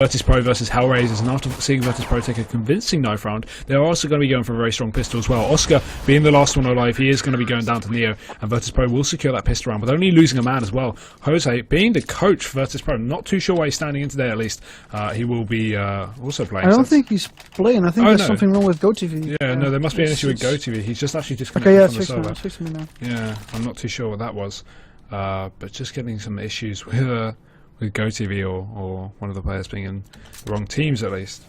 Virtus.pro versus HellRaisers, and after seeing Virtus.pro take a convincing knife round, they're also going to be going for a very strong pistol as well. Oscar, being the last one alive, he is going to be going down to Neo, and Virtus.pro will secure that pistol round, but only losing a man as well. Jose, being the coach for Virtus.pro, not too sure why he's standing in today at least. He will be also playing. I don't think he's playing. I think there's something wrong with GoTV. Yeah, no, there must be an issue with GoTV. He's just actually disconnected from the server. It's fixing me now. Yeah, I'm not too sure what that was, but just getting some issues with GoTV or one of the players being in the wrong teams at least.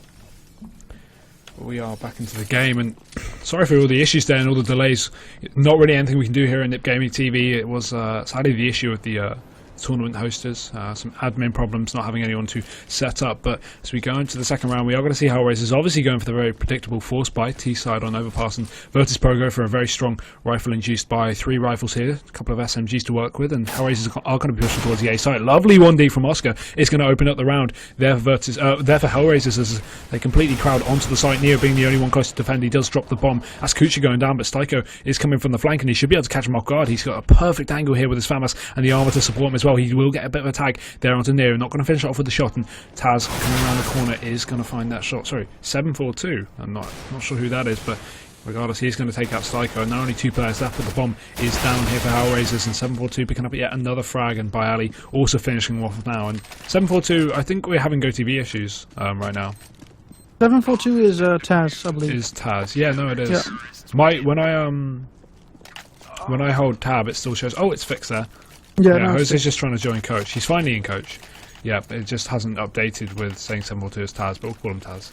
But we are back into the game, and sorry for all the issues there and all the delays. Not really anything we can do here in Nip Gaming TV. It was sadly the issue with the tournament hosters, some admin problems, not having anyone to set up. But as we go into the second round, we are going to see HellRaisers obviously going for the very predictable force buy, T-side on overpass, and Virtus.pro go for a very strong rifle induced by 3 rifles here, a couple of SMGs to work with, and HellRaisers are going to be pushing towards the A side. Lovely 1D from Oscar is going to open up the round there for HellRaisers as they completely crowd onto the site. Neo being the only one close to defend, he does drop the bomb as Kucha going down, but Styko is coming from the flank and he should be able to catch him off guard. He's got a perfect angle here with his FAMAS and the armor to support him as well. He will get a bit of a tag there onto Neo, not going to finish it off with the shot, and Taz coming around the corner is going to find that shot. Sorry, 742. I'm not sure who that is, but regardless, he's going to take out Styko, and now only 2 players left, but the bomb is down here for HellRaisers, and 742 picking up yet another frag, and Bayali also finishing off now. And 742, I think we're having GoTV issues right now. 742 is Taz, I believe. Is Taz? Yeah, no, it is. Yeah. When I hold tab, it still shows. Oh, it's fixed there. Yeah, no, Jose's just trying to join coach. He's finally in coach. Yeah, it just hasn't updated with saying 742 is Taz, but we'll call him Taz.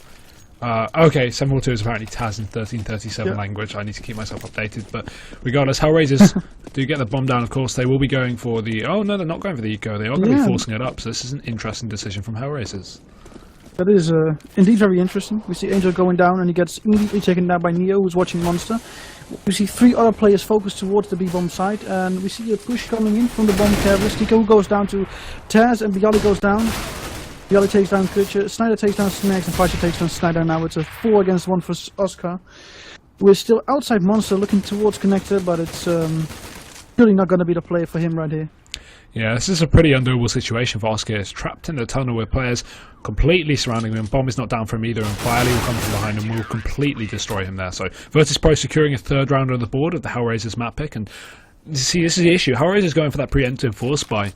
Okay, 742 is apparently Taz in 1337 language. I need to keep myself updated, but regardless, HellRaisers do get the bomb down, of course. They will be going for the... Oh, no, they're not going for the eco. They are going to be forcing it up, so this is an interesting decision from HellRaisers. That is indeed very interesting. We see Angel going down, and he gets immediately taken down by Neo, who's watching Monster. We see 3 other players focused towards the B-bomb side, and we see a push coming in from the bomb carrier. Styko goes down to Taz, and Bialy goes down. Bialy takes down Kucha, Snyder takes down Snacks, and Pasha takes down Snyder. Now it's a 4 against 1 for Oscar. We're still outside Monster, looking towards Connector, but it's really not going to be the play for him right here. Yeah, this is a pretty undoable situation for Oscar. He's trapped in the tunnel with players completely surrounding him. Bomb is not down for him either, and Bayali will come from behind and will completely destroy him there. So Virtus.pro securing a 3rd round on the board of the HellRaisers map pick, and you see, this is the issue. HellRaisers going for that preemptive force buy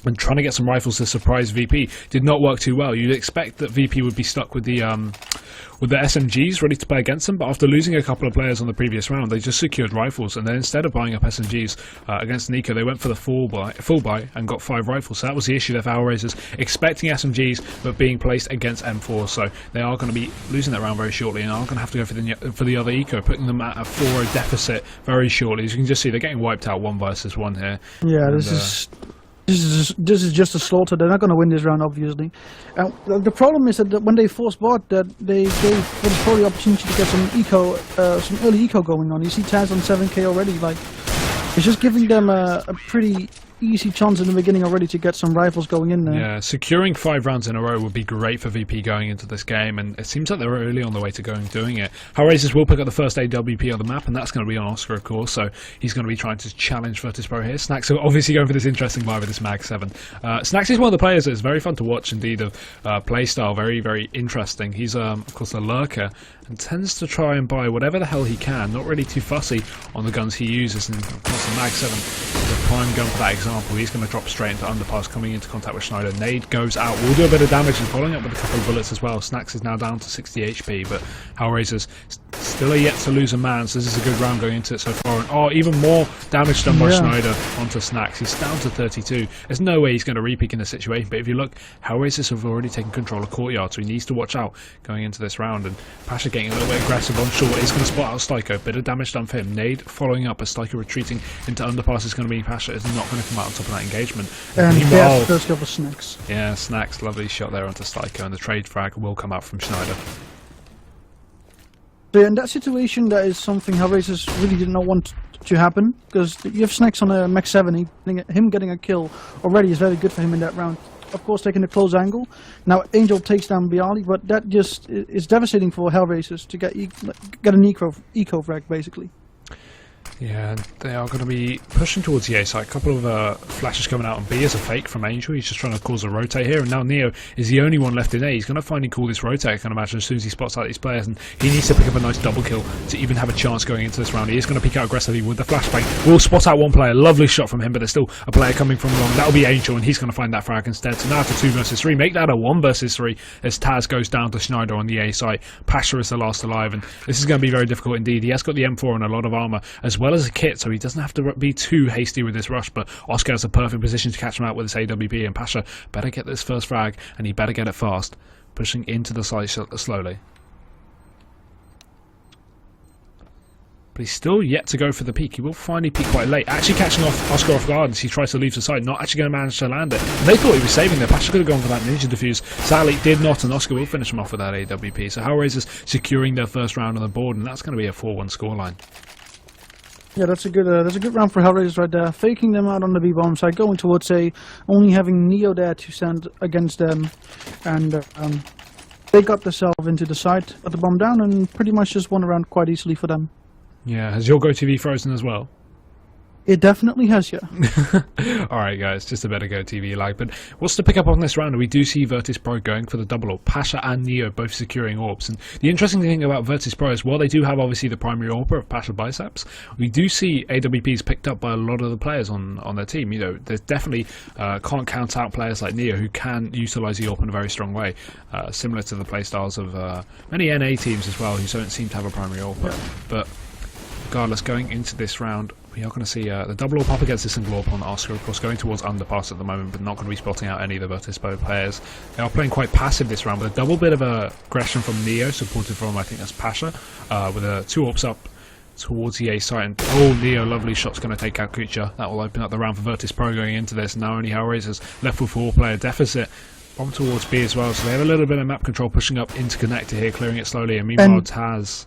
and trying to get some rifles to surprise VP did not work too well. You'd expect that VP would be stuck with the SMGs ready to play against them, but after losing a couple of players on the previous round, they just secured rifles, and then instead of buying up SMGs against Nico, they went for the full buy and got 5 rifles. So that was the issue there for HellRaisers, expecting SMGs but being placed against M4. So they are going to be losing that round very shortly, and are going to have to go for the other eco, putting them at a 4-0 deficit very shortly. As you can just see, they're getting wiped out 1 versus 1 here. Yeah, and, this is just a slaughter. They're not going to win this round, obviously. The problem is that when they force bot, that they gave Virtus.pro the opportunity to get some early eco going on. You see Taz on 7k already. Like, it's just giving them a pretty easy chance in the beginning already to get some rifles going in there. Yeah, securing 5 rounds in a row would be great for VP going into this game, and it seems like they're really on the way to doing it. HellRaisers will pick up the first AWP on the map, and that's going to be on Oscar, of course, so he's going to be trying to challenge Virtus.pro here. Snacks are obviously going for this interesting buy with this Mag 7. Snacks is one of the players that is very fun to watch indeed, of play style, very, very interesting. He's, of course, a lurker, and tends to try and buy whatever the hell he can, not really too fussy on the guns he uses, and of course the Mag 7 is a prime gun for that example. He's going to drop straight into underpass, coming into contact with Schneider. Nade goes out, will do a bit of damage, and following up with a couple of bullets as well. Snacks is now down to 60 HP, but HellRaisers still are yet to lose a man, so this is a good round going into it so far. And even more damage done by Schneider onto Snacks. He's down to 32. There's no way he's going to repeat in this situation, but if you look, HellRaisers have already taken control of Courtyard, so he needs to watch out going into this round. And Pasha getting a little bit aggressive on short. He's going to spot out Styko. Bit of damage done for him. Nade following up as Styko retreating into underpass is going to be Pasha is not going to come out on top of that engagement. And yeah, first go for Snacks. Yeah, Snacks, lovely shot there onto Styko, and the trade frag will come out from Schneider. So in that situation, that is something HellRaisers really did not want to happen, because you have Snacks on a Max 7. Him getting a kill already is very good for him in that round. Of course, taking a close angle. Now Angel takes down Bialy, but that just is devastating for HellRaisers to get an eco frag basically. Yeah, they are going to be pushing towards the A site. A couple of flashes coming out on B as a fake from Angel. He's just trying to cause a rotate here, and now Neo is the only one left in A. He's going to finally call this rotate, I can imagine, as soon as he spots out these players, and he needs to pick up a nice double kill to even have a chance going into this round. He is going to peek out aggressively with the flashbang. Will spot out one player. Lovely shot from him, but there's still a player coming from long. That'll be Angel, and he's going to find that frag instead. So now it's a 2 versus 3. Make that a 1 versus 3 as Taz goes down to Schneider on the A site. Pasha is the last alive, and this is going to be very difficult indeed. He has got the M4 and a lot of armor, as well as a kit, so he doesn't have to be too hasty with this rush, but Oscar has a perfect position to catch him out with his AWP, and Pasha better get this first frag, and he better get it fast, pushing into the side slowly. But he's still yet to go for the peak. He will finally peak quite late, actually catching Oscar off guard as he tries to leave the side, not actually going to manage to land it. And they thought he was saving there. Pasha could have gone for that ninja defuse. Sadly, did not, and Oscar will finish him off with that AWP. So HellRaisers securing their first round on the board, and that's going to be a 4-1 scoreline. Yeah, that's a good round for HellRaisers right there. Faking them out on the B-bomb side, going towards A, only having Neo there to stand against them, and they got themselves into the side, got the bomb down, and pretty much just won around quite easily for them. Yeah, has your GoTV frozen as well? It definitely has, yeah. Alright guys, just a better GoTV lag. But what's to pick up on this round? We do see Virtus.pro going for the double orb. Pasha and Neo both securing orbs. And the interesting thing about Virtus.pro is while they do have obviously the primary orb of Pasha biceps, we do see AWPs picked up by a lot of the players on their team. You know, there's definitely can't count out players like Neo who can utilise the orb in a very strong way. Similar to the playstyles of many NA teams as well who don't seem to have a primary orb. But regardless, going into this round, we are going to see the double orb up against the single orb on Oscar, of course, going towards underpass at the moment, but not going to be spotting out any of the Virtus.pro players. They are playing quite passive this round, with a double bit of aggression from Neo, supported from, I think that's Pasha, with 2 orbs up towards the A site. And Neo, lovely shot's going to take out Kucha. That will open up the round for Virtus.pro going into this. Now only HellRaisers left with 4-player deficit. Bomb towards B as well, so they have a little bit of map control pushing up into connector here, clearing it slowly, and meanwhile Taz...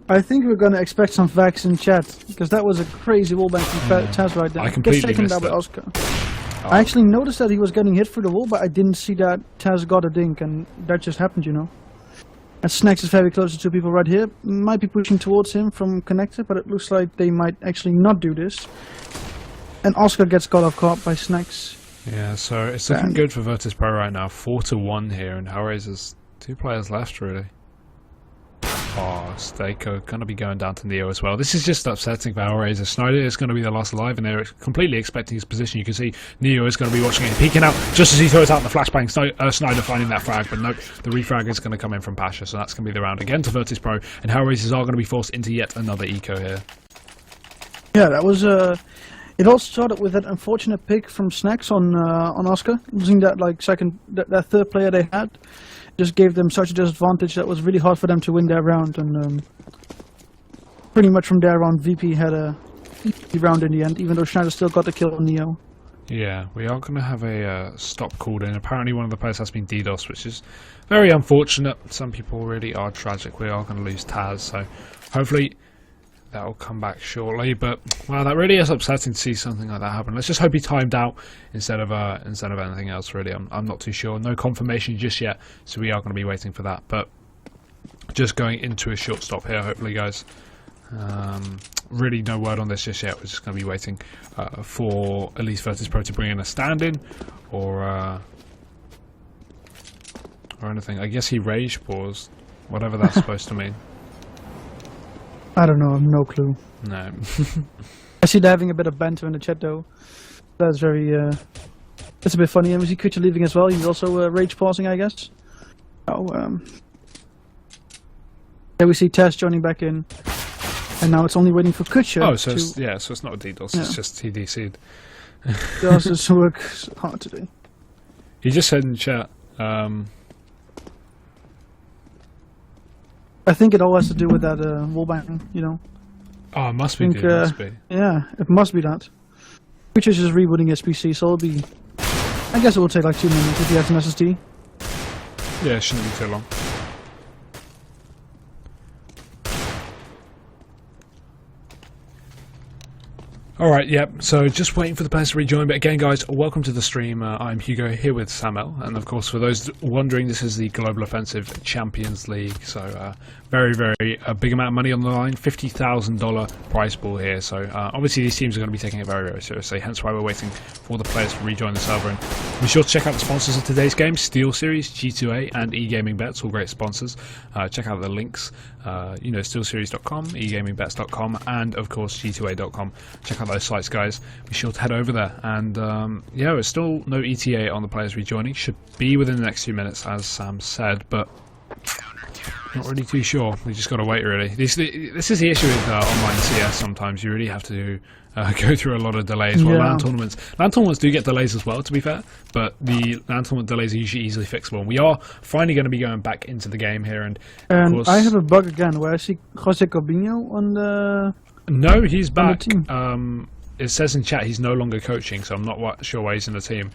I think we're going to expect some facts in chat, because that was a crazy wallbang from Taz right there. I completely missed by it. Oscar. I actually noticed that he was getting hit through the wall, but I didn't see that Taz got a dink, and that just happened, you know. And Snacks is very close to 2 people right here. Might be pushing towards him from connector, but it looks like they might actually not do this. And Oscar gets got off guard by Snacks. Yeah, so it's looking good for Virtus.pro right now. 4-1 here, and HellRaisers 2 players left, really. Oh, Stako going to be going down to Neo as well. This is just upsetting for HellRaisers. Schneider is going to be the last alive, and they're completely expecting his position. You can see Neo is going to be watching it, peeking out just as he throws out the flashbang. Schneider finding that frag, but nope, the refrag is going to come in from Pasha, so that's going to be the round again to Virtus.pro, and HellRaisers are going to be forced into yet another eco here. Yeah, that was... It all started with that unfortunate pick from Snacks on Oscar, losing that that 3rd player they had. Just gave them such a disadvantage that was really hard for them to win their round, and pretty much from there on, VP had a easy round in the end, even though Schneider still got the kill on Neo. Yeah, we are going to have a stop called in. Apparently one of the players has been DDoS, which is very unfortunate. Some people really are tragic. We are going to lose Taz, so hopefully that will come back shortly. But wow, that really is upsetting to see something like that happen. Let's just hope he timed out instead of anything else. Really, I'm not too sure. No confirmation just yet, so we are going to be waiting for that. But just going into a short stop here, hopefully, guys. Really no word on this just yet. We're just going to be waiting for at least Virtus.pro to bring in a stand-in or anything. I guess he rage paused, whatever that's supposed to mean. I don't know, I have no clue. No. I see they're having a bit of banter in the chat though. That's very, it's a bit funny. And we see Kucha leaving as well. He's also rage pausing, I guess. Oh, yeah, we see Taz joining back in. And now it's only waiting for Kucha. Oh, so it's not a DDoS, it's just he DC'd. Does this work hard today? He just said in chat, I think it all has to do with that wallbang, you know. Oh, it must be, must be. Yeah, it must be that. Kucha is just rebooting his PC, so it'll be... I guess it will take like 2 minutes if he has an SSD. Yeah, it shouldn't be too long. Alright, yep, so just waiting for the players to rejoin, but again guys, welcome to the stream. I'm Hugo here with Samuel, and of course for those wondering, this is the Global Offensive Champions League, so very big amount of money on the line, $50,000 prize pool here, so obviously these teams are going to be taking it very seriously, hence why we're waiting for the players to rejoin the server. And be sure to check out the sponsors of today's game, SteelSeries, G2A and eGaming Bets, all great sponsors. Check out the links, SteelSeries.com, eGamingBets.com, and of course G2A.com. Check out those sites, guys. Be sure to head over there. And yeah, there's still no ETA on the players rejoining. Should be within the next few minutes, as Sam said, but not really too sure. We just got to wait, really. This is the issue with online CS. Sometimes you really have to go through a lot of delays. Well, LAN tournaments do get delays as well, to be fair, but the LAN tournament delays are usually easily fixable. We are finally going to be going back into the game here, and of course, I have a bug again where I see Jose Corbino on the. No, he's back. It says in chat he's no longer coaching, so I'm not sure why he's in the team.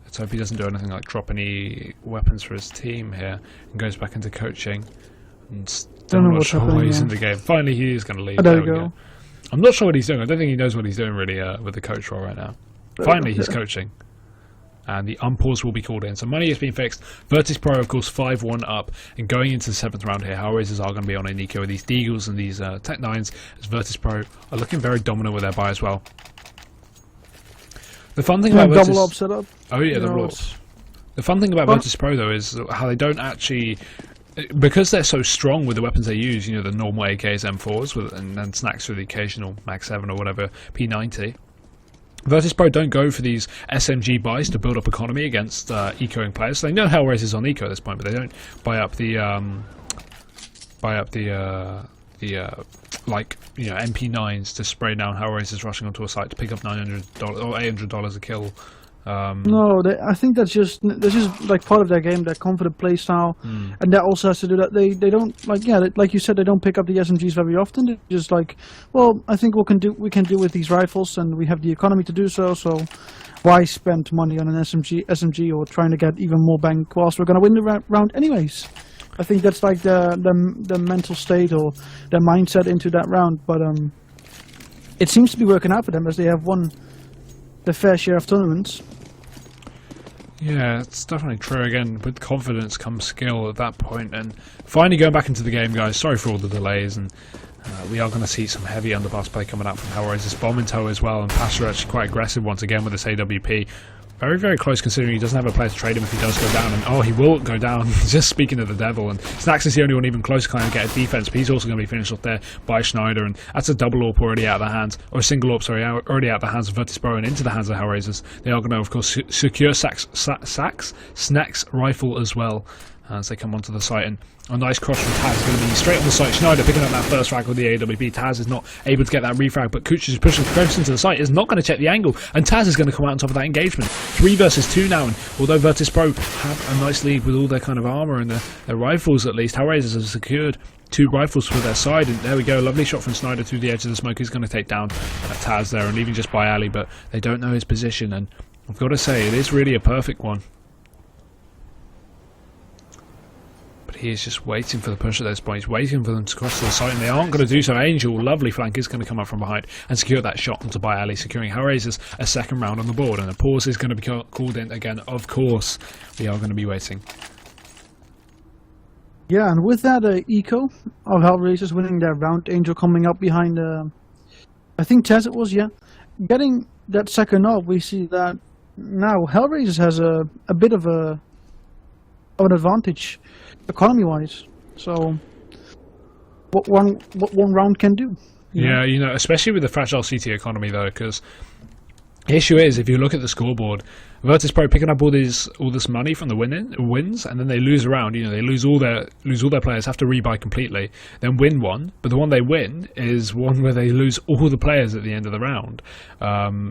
Let's hope he doesn't do anything like drop any weapons for his team here and goes back into coaching. And still not sure why he's in the game. Finally, he is going to leave. Oh, there we go. I'm not sure what he's doing. I don't think he knows what he's doing really with the coach role right now. Finally, he's coaching. And the unpause will be called in. So money has been fixed. Virtus.pro, of course, 5-1 up. And going into the 7th round here, HellRaisers are going to be on a Nico with these Deagles and these Tech 9s, as Virtus.pro are looking very dominant with their buy as well. The fun thing about double op setup. Oh yeah, double op. The fun thing about Virtus.pro though is how they don't actually, because they're so strong with the weapons they use, the normal AKs, M4s, and then snacks through the occasional Mag 7 or whatever, P90. Virtus.pro don't go for these SMG buys to build up economy against ecoing players. So they know HellRaisers on eco at this point, but they don't buy up the MP9s to spray down HellRaisers rushing onto a site to pick up $900 or $800 a kill. No, I think that's just like part of their game, their confident play style, and that also has to do that they don't like you said, they don't pick up the SMGs very often. They're just like, well, I think we can do with these rifles, and we have the economy to do so. So why spend money on an SMG or trying to get even more bang whilst we're going to win the round anyways? I think that's like the mental state or their mindset into that round. But it seems to be working out for them as they have won the fair share of tournaments. Yeah, it's definitely true. Again, with confidence comes skill at that point. And finally going back into the game, guys. Sorry for all the delays, and we are going to see some heavy underpass play coming out from HellRaisers. Bomb in tow as well, and Pastor actually quite aggressive once again with this AWP. Very close considering he doesn't have a player to trade him if he does go down, and he will go down. Just speaking of the devil, and Snacks is the only one even close to kind of get a defense, but he's also going to be finished off there by Schneider, and that's a double AWP already out of the hands, or a single AWP, sorry, already out of the hands of Virtus.pro and into the hands of HellRaisers. They are going to, of course, secure Snacks rifle as well as they come onto the site, and a nice cross from Taz is going to be straight on the site. Schneider picking up that first frag with the AWP. Taz is not able to get that refrag, but Kuch is pushing close into the site, is not going to check the angle, and Taz is going to come out on top of that engagement. 3 versus 2 now, and although Virtus.pro have a nice lead with all their kind of armour and their rifles at least, HellRaisers have secured 2 rifles for their side, and there we go, lovely shot from Schneider through the edge of the smoke. He's going to take down Taz there and leaving just by Ali, but they don't know his position, and I've got to say, it is really a perfect one. He is just waiting for the push at this point. He's waiting for them to cross to the site, and they aren't going to do so. Angel, lovely flank, is going to come up from behind and secure that shot onto by Ali, securing HellRaisers a second round on the board. And a pause is going to be called in again. Of course, we are going to be waiting. Yeah, and with that eco of HellRaisers winning their round, Angel coming up behind, I think Tez it was, yeah. Getting that second up, we see that now HellRaisers has a bit of an advantage economy-wise. So, what one round can do. Yeah, especially with the fragile CT economy though, because the issue is, if you look at the scoreboard, Virtus.pro picking up all this money from the wins, and then they lose a round. They lose all their players, have to rebuy completely, then win one. But the one they win is one where they lose all the players at the end of the round.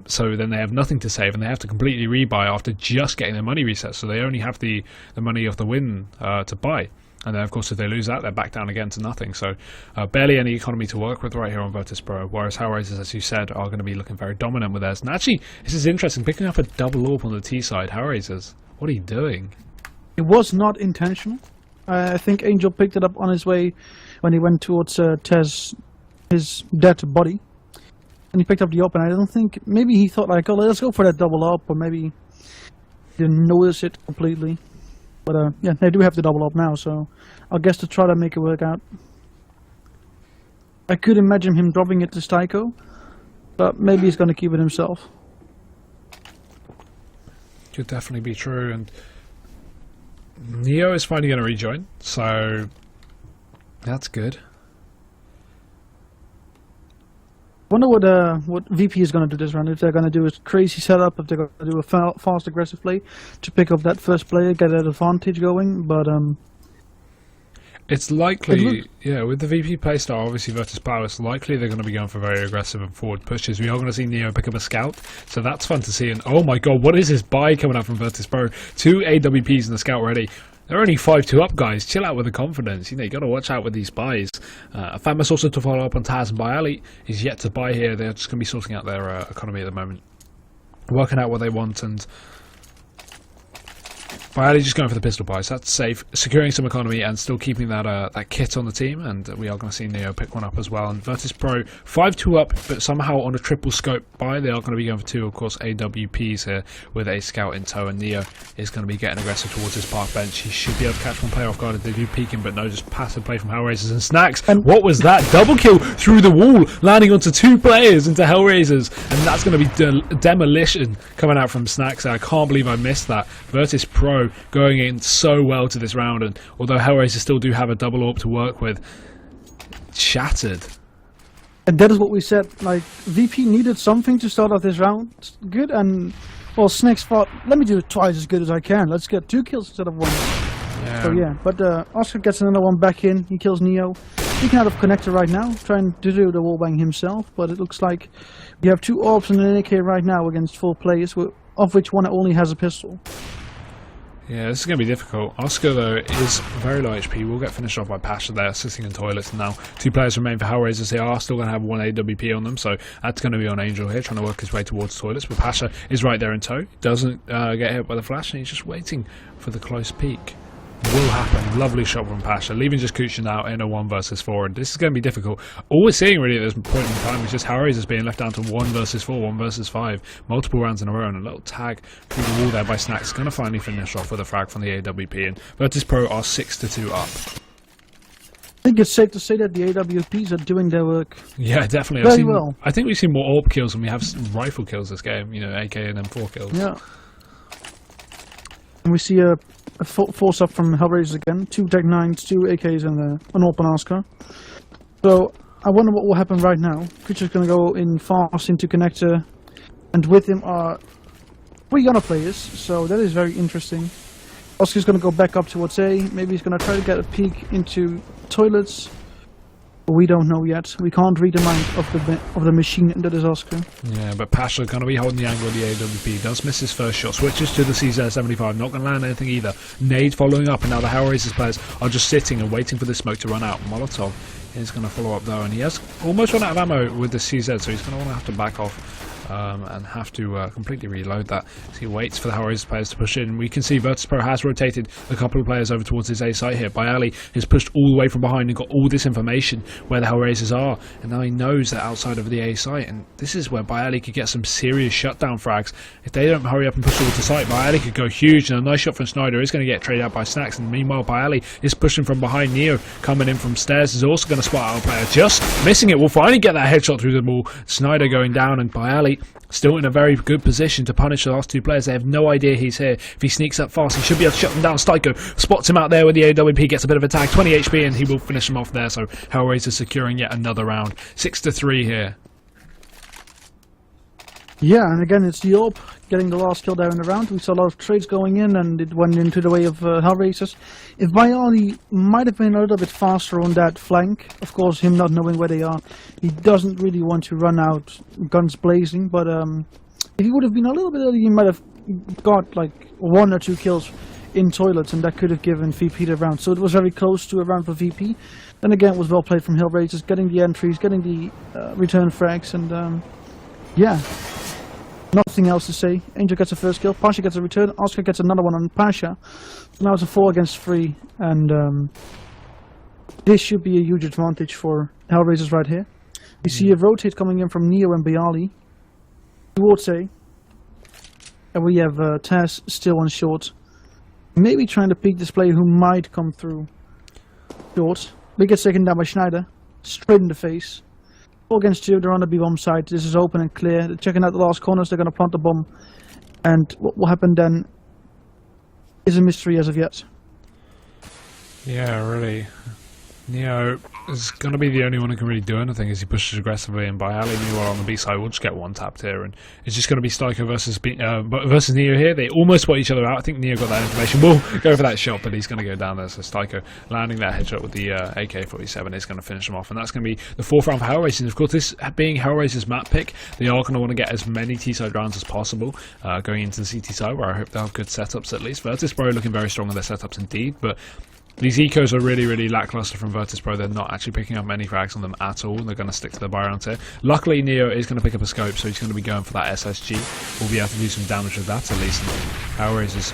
So then they have nothing to save, and they have to completely rebuy after just getting their money reset. So they only have the money off the win to buy. And then, of course, if they lose that, they're back down again to nothing. So, barely any economy to work with right here on Virtus.pro. Whereas HellRaisers, as you said, are going to be looking very dominant with theirs. And actually, this is interesting. Picking up a double AWP on the T side. HellRaisers, what are you doing? It was not intentional. I think Angel picked it up on his way when he went towards Tez, his dead body. and he picked up the up, and I don't think, maybe he thought like, oh, let's go for that double up, or maybe he didn't notice it completely. But yeah, they do have the double up now, so I guess to try to make it work out. I could imagine him dropping it to Tycho, but maybe he's going to keep it himself. Could definitely be true, and Neo is finally going to rejoin, so that's good. I wonder what VP is going to do this round. If they're going to do a crazy setup, if they're going to do a fast aggressive play to pick up that first player, get that advantage going. But it's likely, yeah, with the VP playstyle, obviously Virtus.pro, it's likely they're going to be going for very aggressive and forward pushes. We are going to see Neo pick up a scout, so that's fun to see. And oh my god, what is this buy coming out from Virtus.pro? 2 AWPs and the scout ready. They're only 5-2 up, guys. Chill out with the confidence. You know, you got to watch out with these buys. Famous also to follow up on Taz and Bialy is yet to buy here. They're just going to be sorting out their economy at the moment, working out what they want, and Bialy just going for the pistol buys. That's safe, securing some economy and still keeping that that kit on the team. And we are going to see Neo pick one up as well. And Virtus.pro 5-2 up, but somehow on a triple scope buy. They are going to be going for 2, of course, AWPs here with a scout in tow. And Neo is going to be getting aggressive towards his park bench. He should be able to catch one player off guard if they do peek him, but no, just passive play from HellRaisers and Snacks. And what was that? Double kill through the wall, landing onto 2 players into HellRaisers, and that's going to be demolition coming out from Snacks. I can't believe I missed that. Virtus.pro going in so well to this round, and although HellRaisers still do have a double AWP to work with, shattered. And that is what we said, like, VP needed something to start off this round good, and, well, Snakes thought, let me do it twice as good as I can, let's get 2 kills instead of 1. Yeah. So yeah, but Oscar gets another one back in, he kills Neo. Peeking out of connector right now, trying to do the wallbang himself, but it looks like we have 2 AWPs and an AK right now against 4 players, of which one only has a pistol. Yeah, this is going to be difficult. Oscar, though, is very low HP. Will get finished off by Pasha there, sitting in toilets. And now 2 players remain for HellRaisers. They are still going to have 1 AWP on them, so that's going to be on Angel here, trying to work his way towards toilets. But Pasha is right there in tow. Doesn't get hit by the flash, and he's just waiting for the close peek. Will happen. Lovely shot from Pasha, leaving just Kuchin out in a 1 versus 4, and this is going to be difficult. All we're seeing really at this point in time is just HellRaisers being left down to 1 versus 4, 1 versus 5, multiple rounds in a row, and a little tag through the wall there by Snacks. Going to finally finish off with a frag from the AWP, and Virtus.pro are 6-2 up. I think it's safe to say that the AWPs are doing their work. Yeah, definitely. Very well. I think we've seen more AWP kills than we have rifle kills this game. You know, AK and M4 kills. Yeah. And we see a force up from HellRaisers again. 2 Tech 9s, 2 AKs, and an open Oscar. So I wonder what will happen right now. Creature's going to go in fast into connector, and with him are 3 other players. So that is very interesting. Oscar's going to go back up towards A. Maybe he's going to try to get a peek into toilets. We don't know yet. We can't read the mind of the machine that is Oscar. Yeah, but Pasha going to be holding the angle of the AWP. Does miss his first shot. Switches to the CZ75. Not going to land anything either. Nade following up, and now the HellRaisers players are just sitting and waiting for the smoke to run out. Molotov is going to follow up though, and he has almost run out of ammo with the CZ, so he's going to want to have to back off. And have to completely reload that. So he waits for the HellRaisers players to push in. We can see Virtus.pro has rotated a couple of players over towards his A site here. Bialy has pushed all the way from behind and got all this information where the HellRaisers are, and now he knows that outside of the A site, and this is where Bialy could get some serious shutdown frags. If they don't hurry up and push towards the site, Bialy could go huge, and a nice shot from Snyder is going to get traded out by Snacks, and meanwhile Bialy is pushing from behind. Neo coming in from stairs is also going to spot our player, just missing it. We'll finally get that headshot through the wall. Snyder going down, and Bialy still in a very good position to punish the last 2 players. They have no idea he's here. If he sneaks up fast, he should be able to shut them down. Styko spots him out there with the AWP, gets a bit of a tag, 20 HP, and he will finish him off there. So HellRaisers securing yet another round. 6-3 here. Yeah, and again, it's the AWP getting the last kill there in the round. We saw a lot of trades going in, and it went into the way of HellRaisers. If Bialy might have been a little bit faster on that flank, of course, him not knowing where they are, he doesn't really want to run out guns blazing, but if he would have been a little bit early, he might have got like 1 or 2 kills in toilets, and that could have given VP the round. So it was very close to a round for VP. Then again, it was well played from HellRaisers, getting the entries, getting the return frags, and yeah. Nothing else to say. Angel gets a first kill, Pasha gets a return, Oscar gets another one on Pasha. So now it's a 4 against 3, and this should be a huge advantage for HellRaisers right here. We see a rotate coming in from Neo and Bialy towards A. And we have Taz still on short. Maybe trying to peek this player who might come through short. They get taken down by Schneider. Straight in the face. 4 against 2, they're on the B-bomb side. This is open and clear. They're checking out the last corners. They're going to plant the bomb. And what will happen then is a mystery as of yet. Yeah, really. Neo is going to be the only one who can really do anything as he pushes aggressively, and by Ali meanwhile on the B side, we'll just get one tapped here, and it's just going to be Styko versus Neo here. They almost put each other out. I think Neo got that information. We'll go for that shot, but he's going to go down there. So Styko landing that headshot with the AK-47 is going to finish him off, and that's going to be the 4th round for HellRaisers. Of course, this being HellRaisers map pick, they are going to want to get as many T-side rounds as possible going into the CT side, where I hope they'll have good setups at least. Virtus.pro looking very strong on their setups indeed, but these ecos are really, really lackluster from Virtus.pro. They're not actually picking up many frags on them at all. They're going to stick to the buy rounds here. Luckily, Neo is going to pick up a scope, so he's going to be going for that SSG. We'll be able to do some damage with that at least. HellRaisers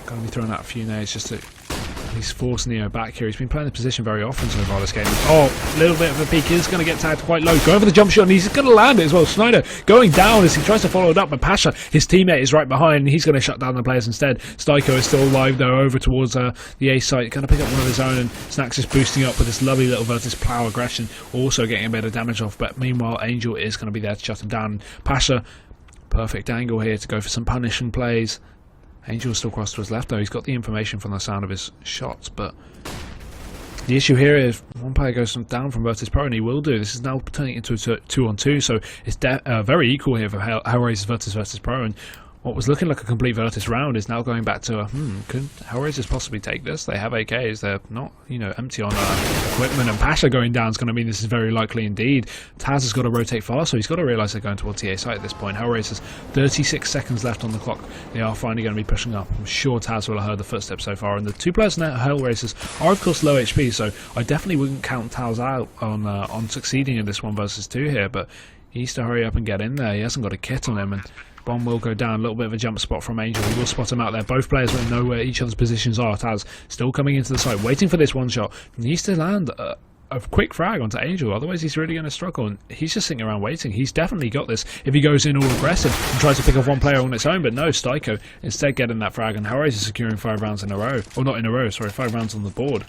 going to be throwing out a few nades just to at least force Neo back here. He's been playing the position very often so far this game. Oh, a little bit of a peek. He's going to get tagged quite low. Going for the jump shot, and he's going to land it as well. Schneider going down as he tries to follow it up, but Pasha, his teammate, is right behind, and he's going to shut down the players instead. Styko is still alive though, over towards the A site. Going to pick up one of his own, and Snacks is boosting up with this lovely little Virtus.pro aggression, also getting a bit of damage off, but meanwhile Angel is going to be there to shut him down. Pasha, perfect angle here to go for some punishing plays. Angel still crossed to his left though. He's got the information from the sound of his shots, but the issue here is one player goes down from Virtus.pro, and he will do. This is now turning into a 2-on-2, so it's very equal here for HellRaisers versus Virtus.pro, and what was looking like a complete Virtus round is now going back to could HellRaisers possibly take this? They have AKs, they're not, empty on equipment, and Pasha going down is going to mean this is very likely indeed. Taz has got to rotate fast, so he's got to realise they're going towards the A site at this point. HellRaisers, 36 seconds left on the clock. They are finally going to be pushing up. I'm sure Taz will have heard the footsteps so far, and the 2 players now, HellRaisers, are of course low HP, so I definitely wouldn't count Taz out on succeeding in this 1 versus 2 here, but he needs to hurry up and get in there. He hasn't got a kit on him, and bomb will go down. A little bit of a jump spot from Angel. He will spot him out there. Both players will know where each other's positions are. Taz still coming into the site, waiting for this one shot. Needs to land a quick frag onto Angel, otherwise he's really going to struggle, and he's just sitting around waiting. He's definitely got this if he goes in all aggressive and tries to pick off one player on its own, but no, Styko instead getting that frag, and HellRaisers securing 5 rounds in a row. Or not in a row, sorry, 5 rounds on the board.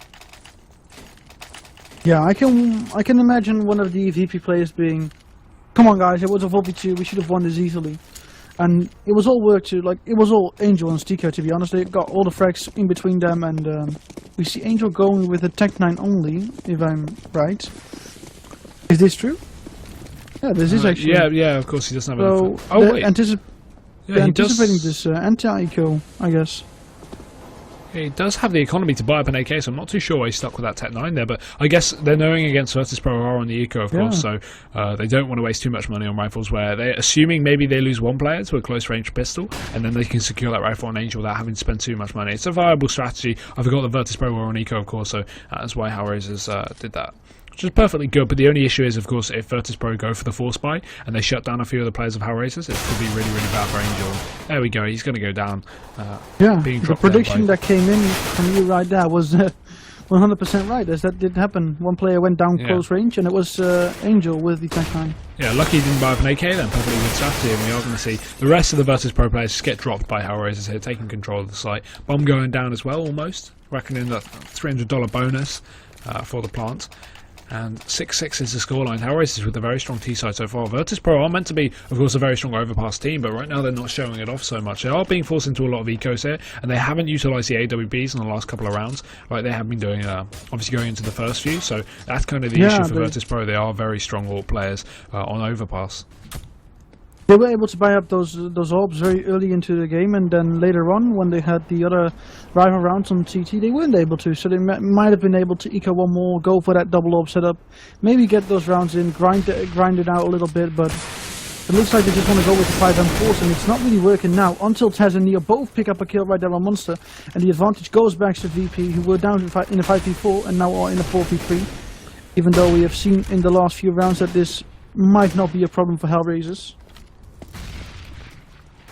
Yeah, I can imagine one of the VP players being, come on guys, it was a 4v2, we should have won this easily. And it was all work to, it was all Angel and Styko, to be honest. They got all the frags in between them, and we see Angel going with a Tech 9 only, if I'm right. Is this true? Yeah, this is actually. Yeah, of course he doesn't have so Oh, wait. Anticipating this anti-eco, I guess. He does have the economy to buy up an AK, so I'm not too sure why he's stuck with that Tech 9 there, but I guess they're knowing against Virtus.pro are on the eco, of course, so they don't want to waste too much money on rifles, where they're assuming maybe they lose one player to a close-range pistol, and then they can secure that rifle on Angel without having to spend too much money. It's a viable strategy. I forgot that Virtus.pro were on eco, of course, so that's why HellRaisers did that. Which is perfectly good, but the only issue is, of course, if Virtus.pro go for the force buy and they shut down a few of the players of HellRaisers, it could be really, really bad for Angel. There we go, he's going to go down. The prediction that came in from you right there was 100% right, as that did happen. One player went down close range, and it was Angel with the Tech 9. Yeah, lucky he didn't buy up an AK then, perfectly good strategy, and we are going to see the rest of the Virtus.pro players just get dropped by HellRaisers here, taking control of the site. Bomb going down as well, almost, reckoning that $300 bonus for the plant. And 6-6 is the scoreline. HellRaisers with a very strong T-side so far. Virtus.pro are meant to be, of course, a very strong overpass team, but right now they're not showing it off so much. They are being forced into a lot of ecos here, and they haven't utilised the AWBs in the last couple of rounds, like they have been doing, obviously going into the first few, so that's kind of the issue for Virtus.pro. They are very strong AWP players on overpass. They were able to buy up those orbs very early into the game, and then later on, when they had the other rival rounds on CT, they weren't able to. So they might have been able to eco one more, go for that double orb setup, maybe get those rounds in, grind it out a little bit, but it looks like they just want to go with the 5M4s, and it's not really working now, until Taz and Neo both pick up a kill right there on Monster, and the advantage goes back to VP, who were down in a 5v4 and now are in a 4v3, even though we have seen in the last few rounds that this might not be a problem for HellRaisers.